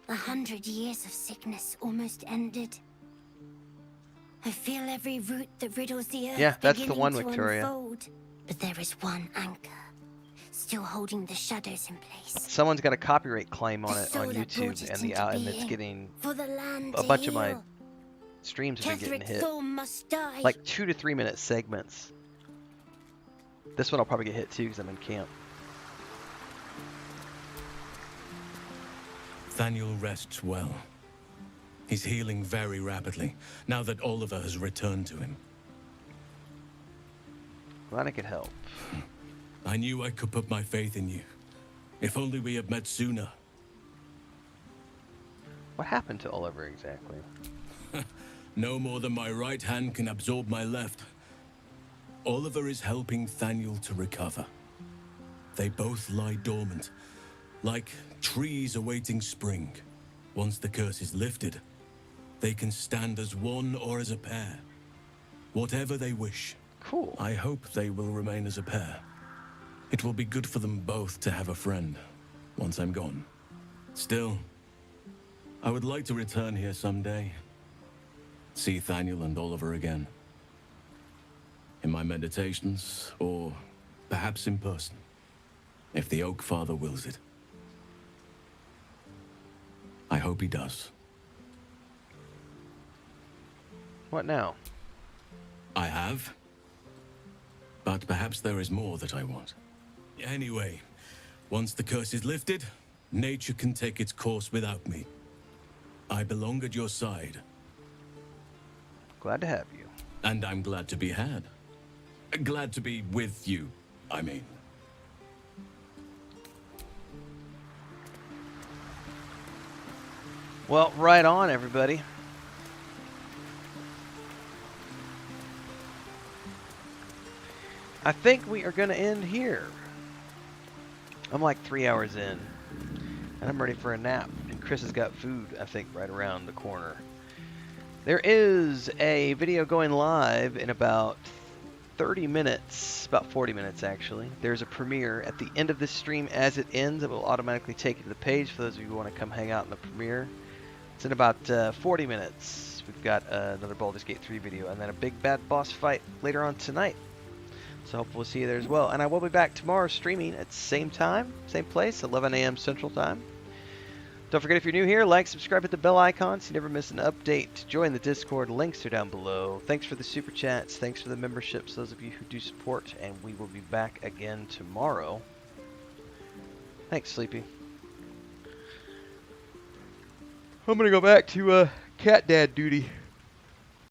100 years of sickness almost ended. I feel every root that riddles the earth. Yeah, that's the beginning one, to Victoria. unfold. But there is one anchor, still holding the shadows in place. Someone's got a copyright claim on The it soul on that brought YouTube, it and into it's being. getting For the land a to bunch of my heal. streams have been getting Ketheric hit. Thorn must die. Like 2 to 3 minute segments. This one I'll probably get hit too because I'm in camp. Thaniel rests well. He's healing very rapidly, now that Oliver has returned to him. Glad I could help. I knew I could put my faith in you. If only we had met sooner. What happened to Oliver exactly? No more than my right hand can absorb my left. Oliver is helping Thaniel to recover. They both lie dormant, like trees awaiting spring. Once the curse is lifted, they can stand as one or as a pair. Whatever they wish. Cool. I hope they will remain as a pair. It will be good for them both to have a friend once I'm gone. Still, I would like to return here someday. See Thaniel and Oliver again. In my meditations, or perhaps in person, if the Oak Father wills it. I hope he does. What now? I have. But perhaps there is more that I want. Anyway, once the curse is lifted, Nature can take its course without me. I belong at your side. Glad to have you. And I'm glad to be had. Glad to be with you, I mean. Well, right on, everybody. I think we are going to end here. I'm like 3 hours in, and I'm ready for a nap. And Chris has got food, I think, right around the corner. There is a video going live in about 30 minutes, about 40 minutes actually. There's a premiere at the end of this stream. As it ends, it will automatically take you to the page for those of you who want to come hang out in the premiere. It's in about 40 minutes. We've got another Baldur's Gate 3 video, and then a big bad boss fight later on tonight. So hopefully we'll see you there as well. And I will be back tomorrow streaming at the same time, same place, 11 a.m. Central Time. Don't forget, if you're new here, like, subscribe, hit the bell icon so you never miss an update. Join the Discord. Links are down below. Thanks for the Super Chats. Thanks for the memberships, those of you who do support. And we will be back again tomorrow. Thanks, Sleepy. I'm going to go back to cat dad duty.